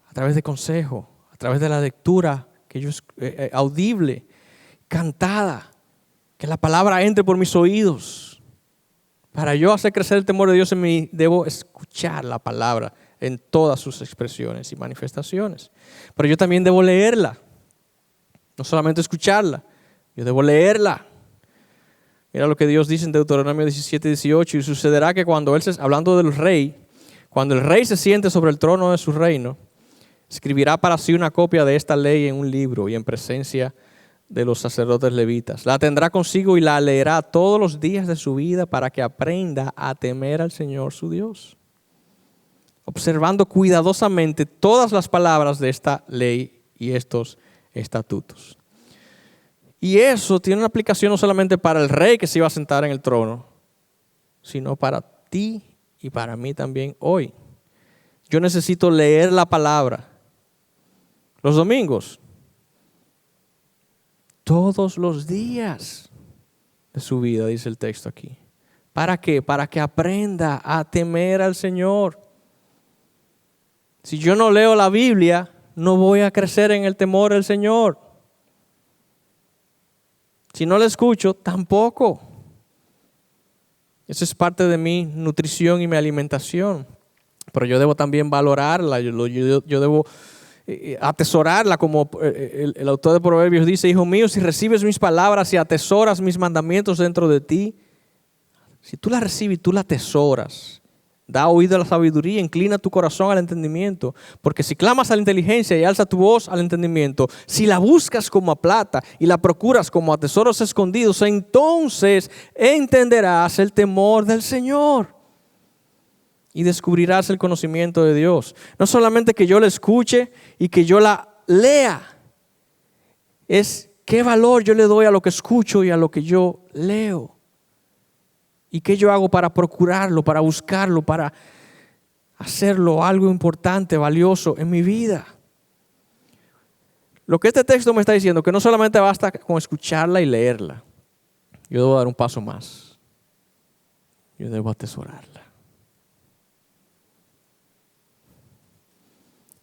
a través de consejo, a través de la lectura que yo audible, cantada, que la palabra entre por mis oídos. Para yo hacer crecer el temor de Dios en mí, debo escuchar la palabra en todas sus expresiones y manifestaciones. Pero yo también debo leerla, no solamente escucharla, yo debo leerla. Mira lo que Dios dice en Deuteronomio 17:18, y sucederá que cuando hablando del rey, cuando el rey se siente sobre el trono de su reino, escribirá para sí una copia de esta ley en un libro y en presencia de los sacerdotes levitas. La tendrá consigo y la leerá todos los días de su vida para que aprenda a temer al Señor su Dios, observando cuidadosamente todas las palabras de esta ley y estos estatutos. Y eso tiene una aplicación no solamente para el rey que se iba a sentar en el trono, sino para ti y para mí también hoy. Yo necesito leer la palabra los domingos, todos los días de su vida, dice el texto aquí. ¿Para qué? Para que aprenda a temer al Señor. Si yo no leo la Biblia, no voy a crecer en el temor del Señor. Si no la escucho, tampoco. Eso es parte de mi nutrición y mi alimentación. Pero yo debo también valorarla, yo debo atesorarla, como el autor de Proverbios dice: hijo mío, si recibes mis palabras y atesoras mis mandamientos dentro de ti, si tú las recibes y tú las atesoras, Da oído a la sabiduría, inclina tu corazón al entendimiento. Porque si clamas a la inteligencia y alza tu voz al entendimiento, si la buscas como a plata y la procuras como a tesoros escondidos, entonces entenderás el temor del Señor y descubrirás el conocimiento de Dios. No solamente que yo la escuche y que yo la lea, es qué valor yo le doy a lo que escucho y a lo que yo leo. ¿Y qué yo hago para procurarlo, para buscarlo, para hacerlo algo importante, valioso en mi vida? Lo que este texto me está diciendo, que no solamente basta con escucharla y leerla. Yo debo dar un paso más. Yo debo atesorarla.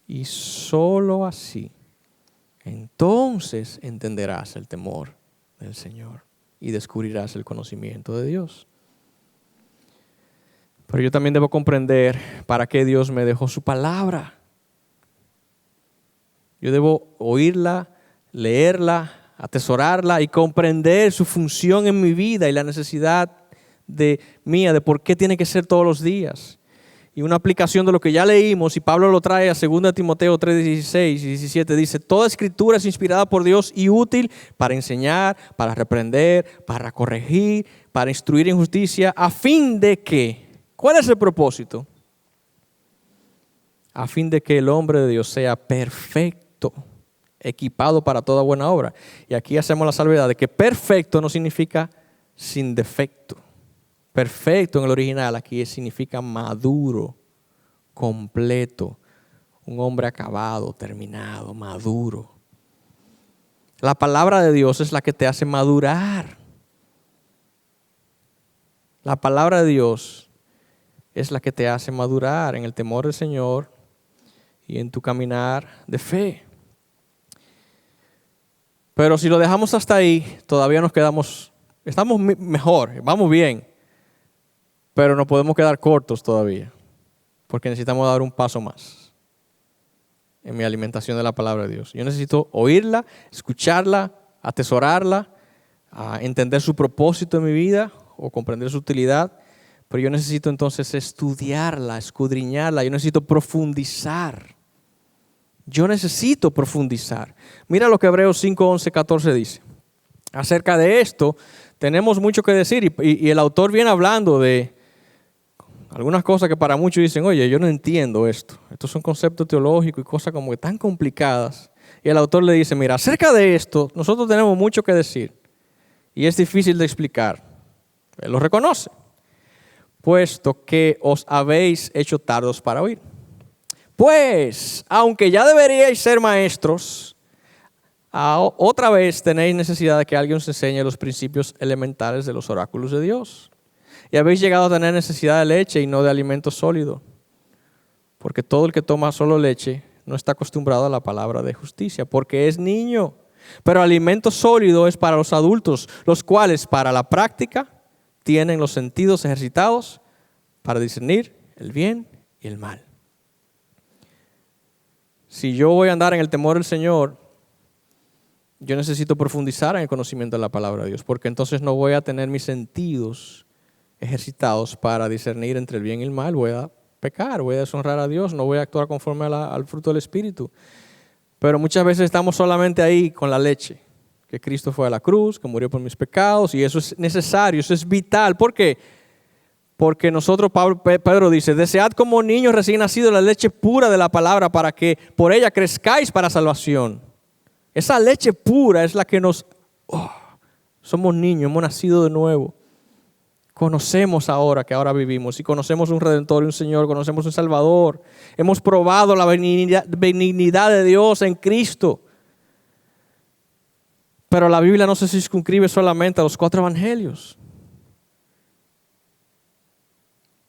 Y solo así, entonces entenderás el temor del Señor y descubrirás el conocimiento de Dios. Pero yo también debo comprender para qué Dios me dejó su palabra. Yo debo oírla, leerla, atesorarla y comprender su función en mi vida y la necesidad mía de por qué tiene que ser todos los días. Y una aplicación de lo que ya leímos, y Pablo lo trae a 2 Timoteo 3:16 y 17, dice: toda escritura es inspirada por Dios y útil para enseñar, para reprender, para corregir, para instruir en justicia, a fin de que... ¿Cuál es el propósito? A fin de que el hombre de Dios sea perfecto, equipado para toda buena obra. Y aquí hacemos la salvedad de que perfecto no significa sin defecto. Perfecto en el original aquí significa maduro, completo, un hombre acabado, terminado, maduro. La palabra de Dios es la que te hace madurar. La palabra de Dios es la que te hace madurar en el temor del Señor y en tu caminar de fe. Pero si lo dejamos hasta ahí, todavía estamos mejor, vamos bien, pero nos podemos quedar cortos todavía, porque necesitamos dar un paso más en mi alimentación de la palabra de Dios. Yo necesito oírla, escucharla, atesorarla, entender su propósito en mi vida o comprender su utilidad. Pero yo necesito entonces estudiarla, escudriñarla. Yo necesito profundizar. Mira lo que Hebreos 5, 11, 14 dice. Acerca de esto tenemos mucho que decir. Y el autor viene hablando de algunas cosas que para muchos dicen: oye, yo no entiendo esto. Estos son conceptos teológicos y cosas como que tan complicadas. Y el autor le dice: mira, acerca de esto nosotros tenemos mucho que decir. Y es difícil de explicar. Él lo reconoce. Puesto que os habéis hecho tardos para oír. Pues, aunque ya deberíais ser maestros, otra vez tenéis necesidad de que alguien os enseñe los principios elementales de los oráculos de Dios. Y habéis llegado a tener necesidad de leche y no de alimento sólido. Porque todo el que toma solo leche no está acostumbrado a la palabra de justicia, porque es niño. Pero alimento sólido es para los adultos, los cuales para la práctica tienen los sentidos ejercitados para discernir el bien y el mal. Si yo voy a andar en el temor del Señor, yo necesito profundizar en el conocimiento de la palabra de Dios, porque entonces no voy a tener mis sentidos ejercitados para discernir entre el bien y el mal. Voy a pecar, voy a deshonrar a Dios, no voy a actuar conforme al fruto del Espíritu. Pero muchas veces estamos solamente ahí con la leche. Que Cristo fue a la cruz, que murió por mis pecados, y eso es necesario, eso es vital. ¿Por qué? Porque nosotros, Pedro dice: desead como niños recién nacidos la leche pura de la palabra, para que por ella crezcáis para salvación. Esa leche pura es la que somos niños, hemos nacido de nuevo. Conocemos ahora que ahora vivimos y conocemos un Redentor y un Señor, conocemos un Salvador. Hemos probado la benignidad de Dios en Cristo. Pero la Biblia no se circunscribe solamente a los 4 evangelios,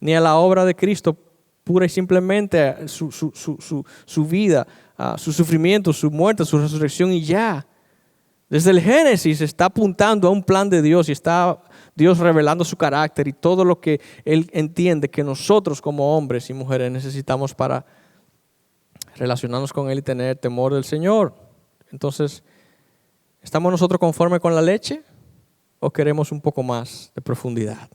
ni a la obra de Cristo pura y simplemente su vida, su sufrimiento, su muerte, su resurrección y ya. Desde el Génesis está apuntando a un plan de Dios y está Dios revelando su carácter y todo lo que Él entiende que nosotros como hombres y mujeres necesitamos para relacionarnos con Él y tener temor del Señor. Entonces, ¿estamos nosotros conformes con la leche o queremos un poco más de profundidad?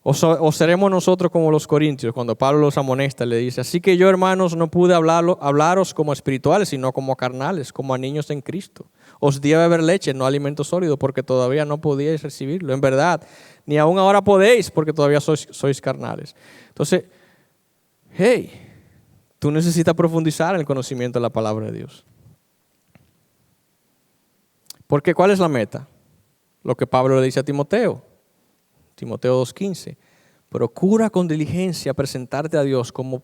O seremos nosotros como los corintios, cuando Pablo los amonesta, le dice, así que yo, hermanos, no pude hablaros como espirituales, sino como carnales, como a niños en Cristo. Os di a beber leche, no alimento sólido, porque todavía no podíais recibirlo. En verdad, ni aún ahora podéis, porque todavía sois carnales. Entonces, hey, tú necesitas profundizar en el conocimiento de la palabra de Dios. Porque ¿cuál es la meta? Lo que Pablo le dice a Timoteo. Timoteo 2:15. Procura con diligencia presentarte a Dios como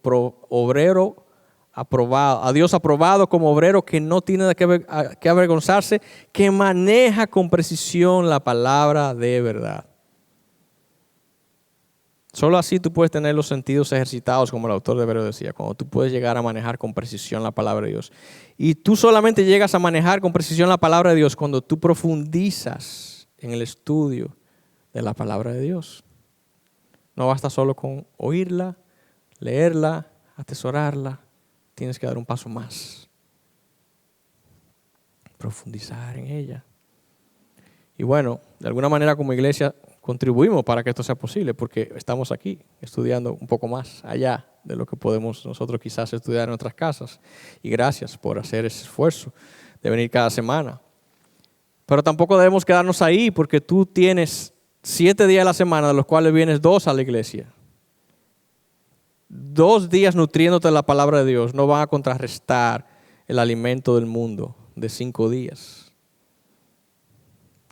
obrero aprobado, a Dios aprobado como obrero que no tiene de qué avergonzarse, que maneja con precisión la palabra de verdad. Solo así tú puedes tener los sentidos ejercitados, como el autor de Hebreos decía, cuando tú puedes llegar a manejar con precisión la palabra de Dios. Y tú solamente llegas a manejar con precisión la palabra de Dios cuando tú profundizas en el estudio de la palabra de Dios. No basta solo con oírla, leerla, atesorarla. Tienes que dar un paso más. Profundizar en ella. Y bueno, de alguna manera como iglesia contribuimos para que esto sea posible, porque estamos aquí estudiando un poco más allá de lo que podemos nosotros quizás estudiar en nuestras casas. Y gracias por hacer ese esfuerzo de venir cada semana. Pero tampoco debemos quedarnos ahí, porque tú tienes 7 días a la semana, de los cuales vienes 2 a la iglesia. 2 días nutriéndote de la palabra de Dios no van a contrarrestar el alimento del mundo de 5 días.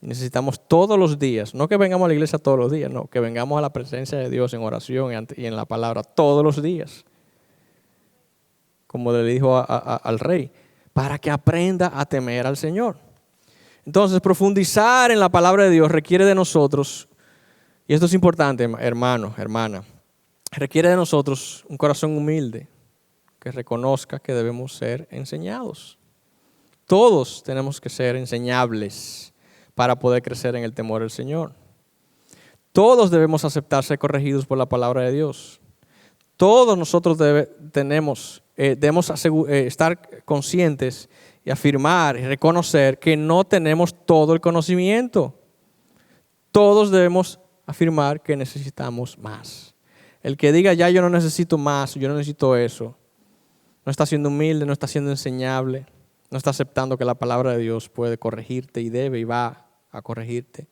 Necesitamos todos los días, no que vengamos a la iglesia todos los días, no, que vengamos a la presencia de Dios en oración y en la palabra todos los días. Como le dijo al rey, para que aprenda a temer al Señor. Entonces, profundizar en la palabra de Dios requiere de nosotros, y esto es importante, hermano, hermana, requiere de nosotros un corazón humilde que reconozca que debemos ser enseñados. Todos tenemos que ser enseñables para poder crecer en el temor del Señor. Todos debemos aceptar ser corregidos por la palabra de Dios. Todos nosotros debemos estar conscientes y afirmar y reconocer que no tenemos todo el conocimiento. Todos debemos afirmar que necesitamos más. El que diga, ya yo no necesito más, yo no necesito eso, no está siendo humilde, no está siendo enseñable, no está aceptando que la palabra de Dios puede corregirte y debe y va a corregirte.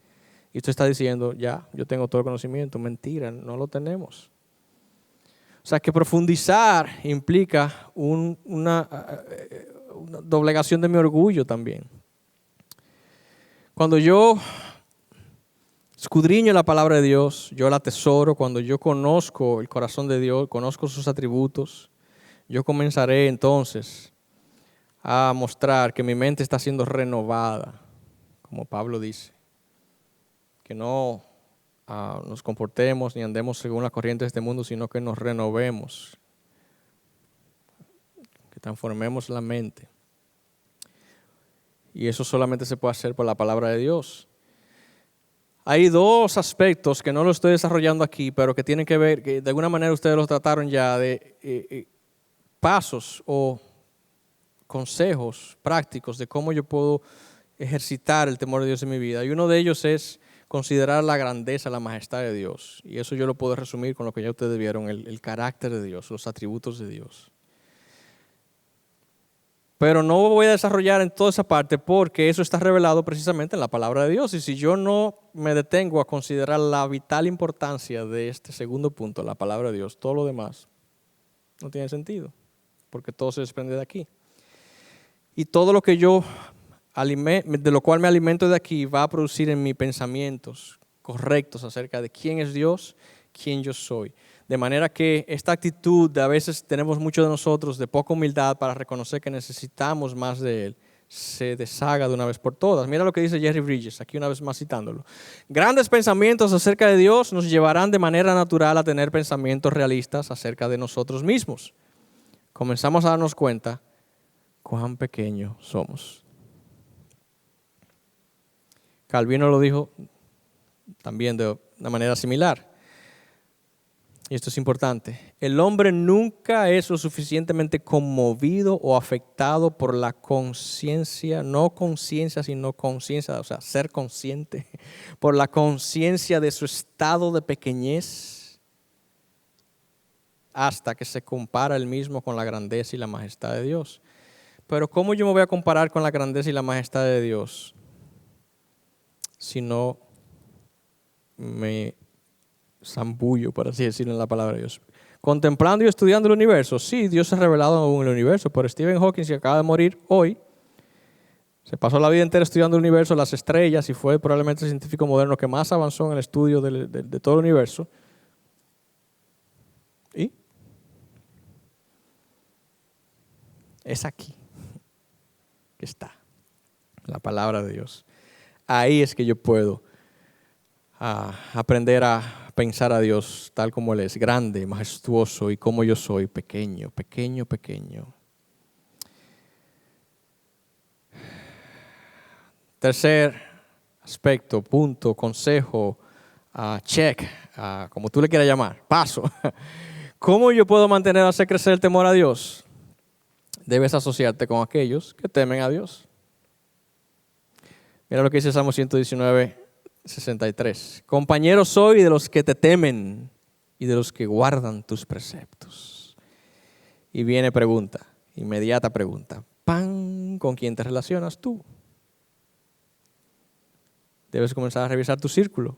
Y usted está diciendo, ya, yo tengo todo el conocimiento. Mentira, no lo tenemos. O sea, que profundizar implica una doblegación de mi orgullo también. Cuando yo escudriño la palabra de Dios, yo la atesoro. Cuando yo conozco el corazón de Dios, conozco sus atributos, yo comenzaré entonces a mostrar que mi mente está siendo renovada, como Pablo dice. Que no nos comportemos ni andemos según las corrientes de este mundo, sino que nos renovemos, que transformemos la mente. Y eso solamente se puede hacer por la palabra de Dios. Hay 2 aspectos que no lo estoy desarrollando aquí, pero que tienen que ver, que de alguna manera ustedes los trataron ya, de pasos o consejos prácticos de cómo yo puedo ejercitar el temor de Dios en mi vida. Y uno de ellos es considerar la grandeza, la majestad de Dios. Y eso yo lo puedo resumir con lo que ya ustedes vieron, el carácter de Dios, los atributos de Dios. Pero no voy a desarrollar en toda esa parte porque eso está revelado precisamente en la palabra de Dios. Y si yo no me detengo a considerar la vital importancia de este segundo punto, la palabra de Dios, todo lo demás no tiene sentido, porque todo se desprende de aquí. Y todo lo que yo de lo cual me alimento de aquí va a producir en mí pensamientos correctos acerca de quién es Dios, quién yo soy. De manera que esta actitud, a veces tenemos muchos de nosotros de poca humildad para reconocer que necesitamos más de Él, se deshaga de una vez por todas. Mira lo que dice Jerry Bridges, aquí una vez más citándolo. Grandes pensamientos acerca de Dios nos llevarán de manera natural a tener pensamientos realistas acerca de nosotros mismos. Comenzamos a darnos cuenta cuán pequeños somos. Calvino lo dijo también de una manera similar. y esto es importante, el hombre nunca es lo suficientemente conmovido o afectado por la conciencia, no conciencia, sino conciencia, o sea, ser consciente, por la conciencia de su estado de pequeñez, hasta que se compara él mismo con la grandeza y la majestad de Dios. Pero ¿cómo yo me voy a comparar con la grandeza y la majestad de Dios si no me zambullo, por así decirlo, en la palabra de Dios? Contemplando y estudiando el universo. Sí, Dios se ha revelado en el universo, pero Stephen Hawking, que acaba de morir hoy, se pasó la vida entera estudiando el universo, las estrellas, y fue probablemente el científico moderno que más avanzó en el estudio de todo el universo. ¿Y? Es aquí que está la palabra de Dios. Ahí es que yo puedo aprender a pensar a Dios tal como Él es, grande, majestuoso, y como yo soy, pequeño, pequeño, pequeño. Tercer aspecto, punto, consejo, check, como tú le quieras llamar, paso. ¿Cómo yo puedo mantener o hacer crecer el temor a Dios? Debes asociarte con aquellos que temen a Dios. Mira lo que dice Salmo 119, 63. Compañero soy de los que te temen y de los que guardan tus preceptos. Y viene pregunta, inmediata pregunta. ¿Con quién te relacionas tú? Debes comenzar a revisar tu círculo.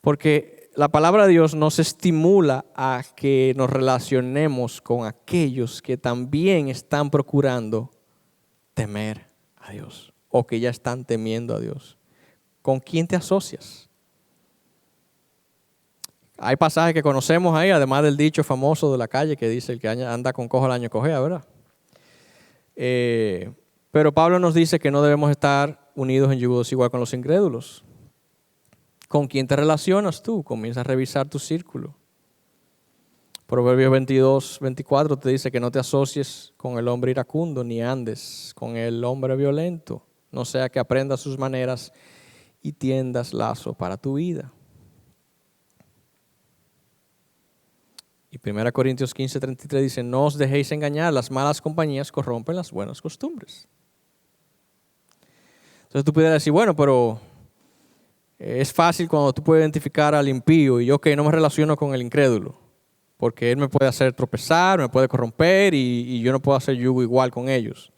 Porque la palabra de Dios nos estimula a que nos relacionemos con aquellos que también están procurando temer a Dios o que ya están temiendo a Dios. ¿Con quién te asocias? Hay pasajes que conocemos ahí, además del dicho famoso de la calle que dice: el que anda con cojo al año cojea, ¿verdad? Pero Pablo nos dice que no debemos estar unidos en yugo desigual con los incrédulos. ¿Con quién te relacionas tú? Comienza a revisar tu círculo. Proverbios 22, 24 te dice que no te asocies con el hombre iracundo, ni andes con el hombre violento, no sea que aprendas sus maneras y tiendas lazo para tu vida. Y 1 Corintios 15, 33 dice: no os dejéis engañar, las malas compañías corrompen las buenas costumbres. Entonces tú pudieras decir, bueno, pero es fácil cuando tú puedes identificar al impío y yo que no me relaciono con el incrédulo, porque él me puede hacer tropezar, me puede corromper y yo no puedo hacer yugo igual con ellos.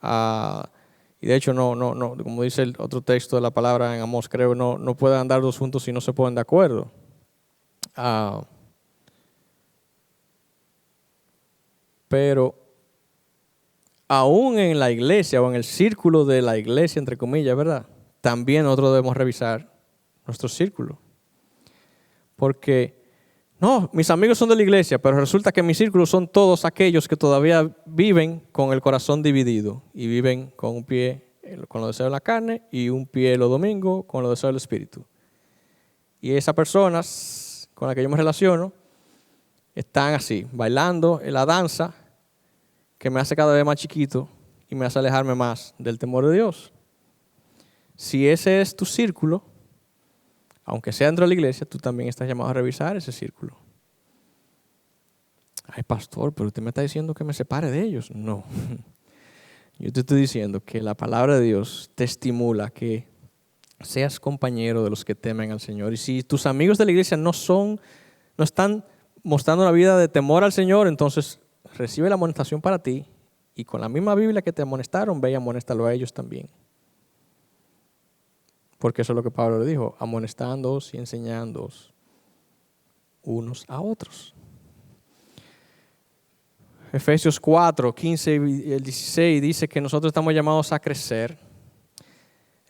Y de hecho, no, como dice el otro texto de la palabra en Amós, creo, no pueden andar dos juntos si no se ponen de acuerdo. Pero aún en la iglesia o en el círculo de la iglesia, entre comillas, ¿verdad? También nosotros debemos revisar nuestro círculo. Porque, no, mis amigos son de la iglesia, pero resulta que mis círculos son todos aquellos que todavía viven con el corazón dividido y viven con un pie con los deseos de la carne y un pie los domingos con los deseos del espíritu. Y esas personas con las que yo me relaciono están así, bailando en la danza que me hace cada vez más chiquito y me hace alejarme más del temor de Dios. Si ese es tu círculo, aunque sea dentro de la iglesia, tú también estás llamado a revisar ese círculo. Ay, pastor, pero usted me está diciendo que me separe de ellos. No. Yo te estoy diciendo que la palabra de Dios te estimula que seas compañero de los que temen al Señor. Y si tus amigos de la iglesia no están mostrando una vida de temor al Señor, entonces recibe la amonestación para ti y con la misma Biblia que te amonestaron, ve y amonéstalo a ellos también. Porque eso es lo que Pablo le dijo: amonestándoos y enseñándoos unos a otros. Efesios 4, 15 y el 16 dice que nosotros estamos llamados a crecer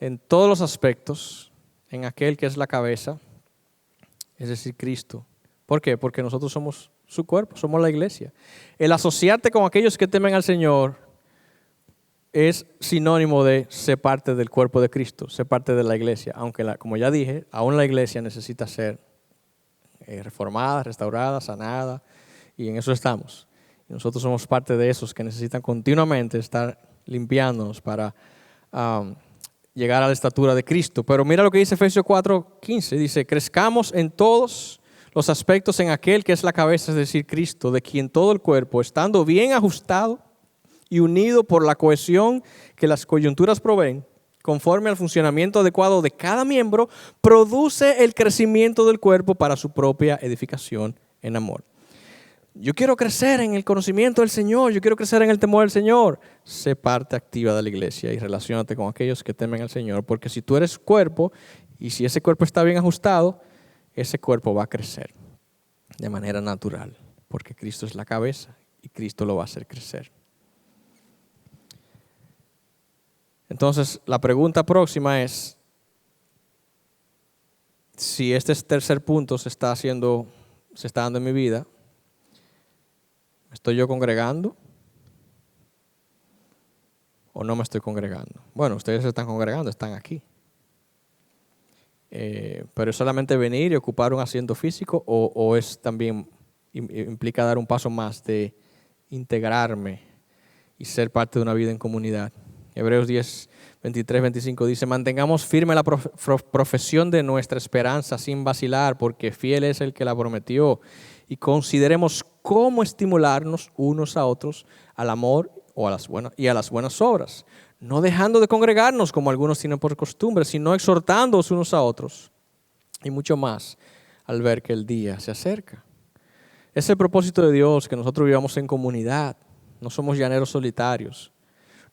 en todos los aspectos en aquel que es la cabeza, es decir, Cristo. ¿Por qué? Porque nosotros somos su cuerpo, somos la iglesia. El asociarte con aquellos que temen al Señor es sinónimo de ser parte del cuerpo de Cristo, ser parte de la iglesia. Aunque, como ya dije, aún la iglesia necesita ser reformada, restaurada, sanada, y en eso estamos. Y nosotros somos parte de esos que necesitan continuamente estar limpiándonos para llegar a la estatura de Cristo. Pero mira lo que dice Efesios 4:15. Dice, crezcamos en todos los aspectos en aquel que es la cabeza, es decir, Cristo, de quien todo el cuerpo, estando bien ajustado y unido por la cohesión que las coyunturas proveen, conforme al funcionamiento adecuado de cada miembro, produce el crecimiento del cuerpo para su propia edificación en amor. Yo quiero crecer en el conocimiento del Señor, yo quiero crecer en el temor del Señor. Sé parte activa de la iglesia y relaciónate con aquellos que temen al Señor, porque si tú eres cuerpo y si ese cuerpo está bien ajustado, ese cuerpo va a crecer de manera natural, porque Cristo es la cabeza y Cristo lo va a hacer crecer. Entonces, la pregunta próxima es, si este tercer punto se está dando en mi vida, ¿estoy yo congregando o no me estoy congregando? Bueno, ustedes se están congregando, están aquí. Pero ¿es solamente venir y ocupar un asiento físico o es también implica dar un paso más de integrarme y ser parte de una vida en comunidad? Hebreos 10, 23, 25 dice, mantengamos firme la profesión de nuestra esperanza sin vacilar, porque fiel es el que la prometió. Y consideremos cómo estimularnos unos a otros al amor a las buenas obras, no dejando de congregarnos como algunos tienen por costumbre, sino exhortándonos unos a otros, y mucho más al ver que el día se acerca. Es el propósito de Dios que nosotros vivamos en comunidad, no somos llaneros solitarios.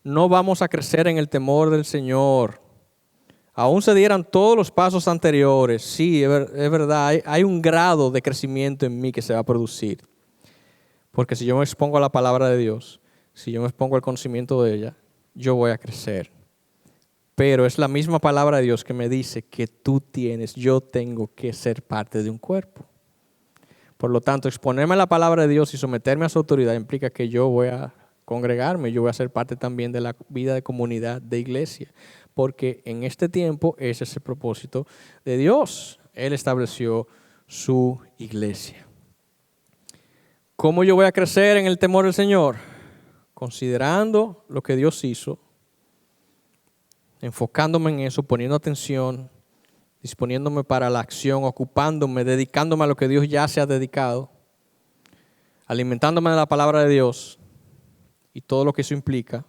No vamos a crecer en el temor del Señor. Aún se dieran todos los pasos anteriores, sí, es verdad, hay un grado de crecimiento en mí que se va a producir. Porque si yo me expongo a la palabra de Dios, si yo me expongo al conocimiento de ella, yo voy a crecer. Pero es la misma palabra de Dios que me dice que yo tengo que ser parte de un cuerpo. Por lo tanto, exponerme a la palabra de Dios y someterme a su autoridad implica que yo voy a congregarme, yo voy a ser parte también de la vida de comunidad, de iglesia, porque en este tiempo ese es el propósito de Dios. Él estableció su iglesia. ¿Cómo yo voy a crecer en el temor del Señor? Considerando lo que Dios hizo, enfocándome en eso, poniendo atención, disponiéndome para la acción, ocupándome, dedicándome a lo que Dios ya se ha dedicado, alimentándome de la palabra de Dios y todo lo que eso implica,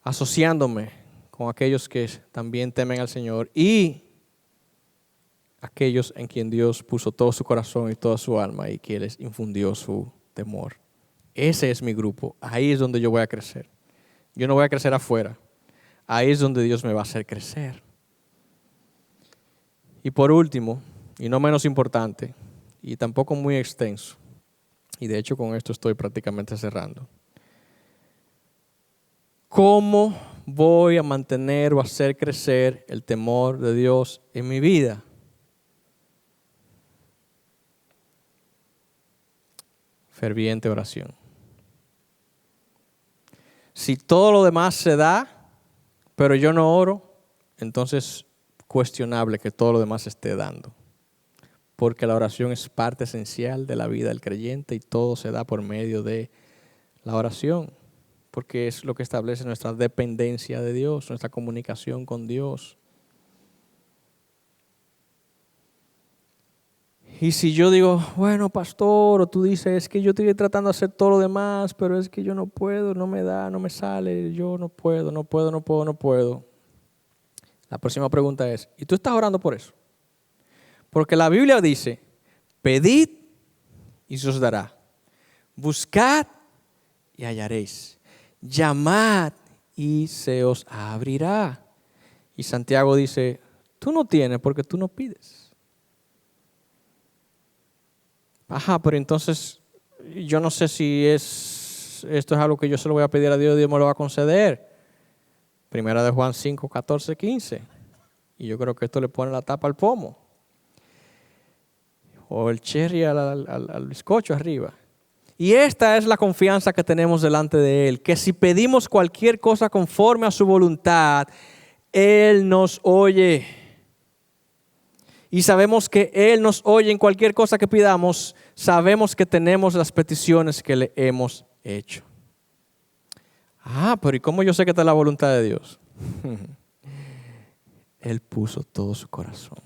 asociándome con aquellos que también temen al Señor y aquellos en quien Dios puso todo su corazón y toda su alma y que les infundió su temor. Ese es mi grupo, ahí es donde yo voy a crecer. Yo no voy a crecer afuera, ahí es donde Dios me va a hacer crecer. Y por último, y no menos importante, y tampoco muy extenso, y de hecho con esto estoy prácticamente cerrando. ¿Cómo voy a mantener o hacer crecer el temor de Dios en mi vida? Ferviente oración. Si todo lo demás se da, pero yo no oro, entonces cuestionable que todo lo demás se esté dando. Porque la oración es parte esencial de la vida del creyente y todo se da por medio de la oración. Porque es lo que establece nuestra dependencia de Dios, nuestra comunicación con Dios. Y si yo digo, bueno, pastor, o tú dices, es que yo estoy tratando de hacer todo lo demás, pero es que yo no puedo, no me da, no me sale, yo no puedo. La próxima pregunta es, ¿y tú estás orando por eso? Porque la Biblia dice, pedid y se os dará. Buscad y hallaréis. Llamad y se os abrirá. Y Santiago dice, tú no tienes porque tú no pides. Ajá, pero entonces yo no sé si esto es algo que yo se lo voy a pedir a Dios y Dios me lo va a conceder. Primera de Juan 5, 14, 15. Y yo creo que esto le pone la tapa al pomo. O el cherry al bizcocho arriba. Y esta es la confianza que tenemos delante de Él, que si pedimos cualquier cosa conforme a su voluntad, Él nos oye. Y sabemos que Él nos oye en cualquier cosa que pidamos, sabemos que tenemos las peticiones que le hemos hecho. Pero ¿y cómo yo sé que esta es la voluntad de Dios? Él puso todo su corazón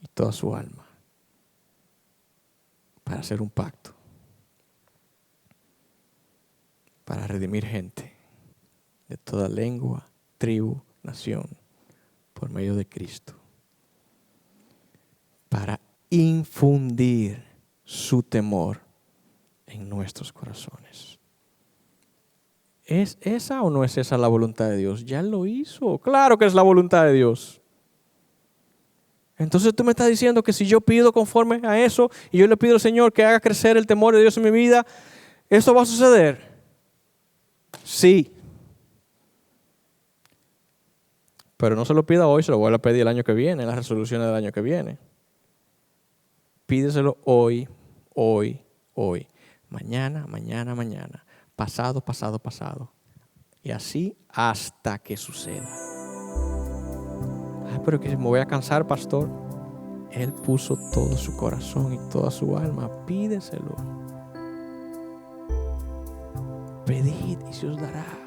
y toda su alma para hacer un pacto, para redimir gente de toda lengua, tribu, nación, por medio de Cristo, para infundir su temor en nuestros corazones. ¿Es esa o no es esa la voluntad de Dios? Ya lo hizo. Claro que es la voluntad de Dios. Entonces tú me estás diciendo que si yo pido conforme a eso y yo le pido al Señor que haga crecer el temor de Dios en mi vida, ¿eso va a suceder? Sí. Pero no se lo pida hoy, se lo voy a pedir el año que viene, en las resoluciones del año que viene. Pídeselo hoy, hoy, hoy. Mañana, mañana, mañana. Pasado, pasado, pasado. Y así hasta que suceda. Ay, pero que me voy a cansar, pastor. Él puso todo su corazón y toda su alma. Pídeselo. Pedid y se os dará.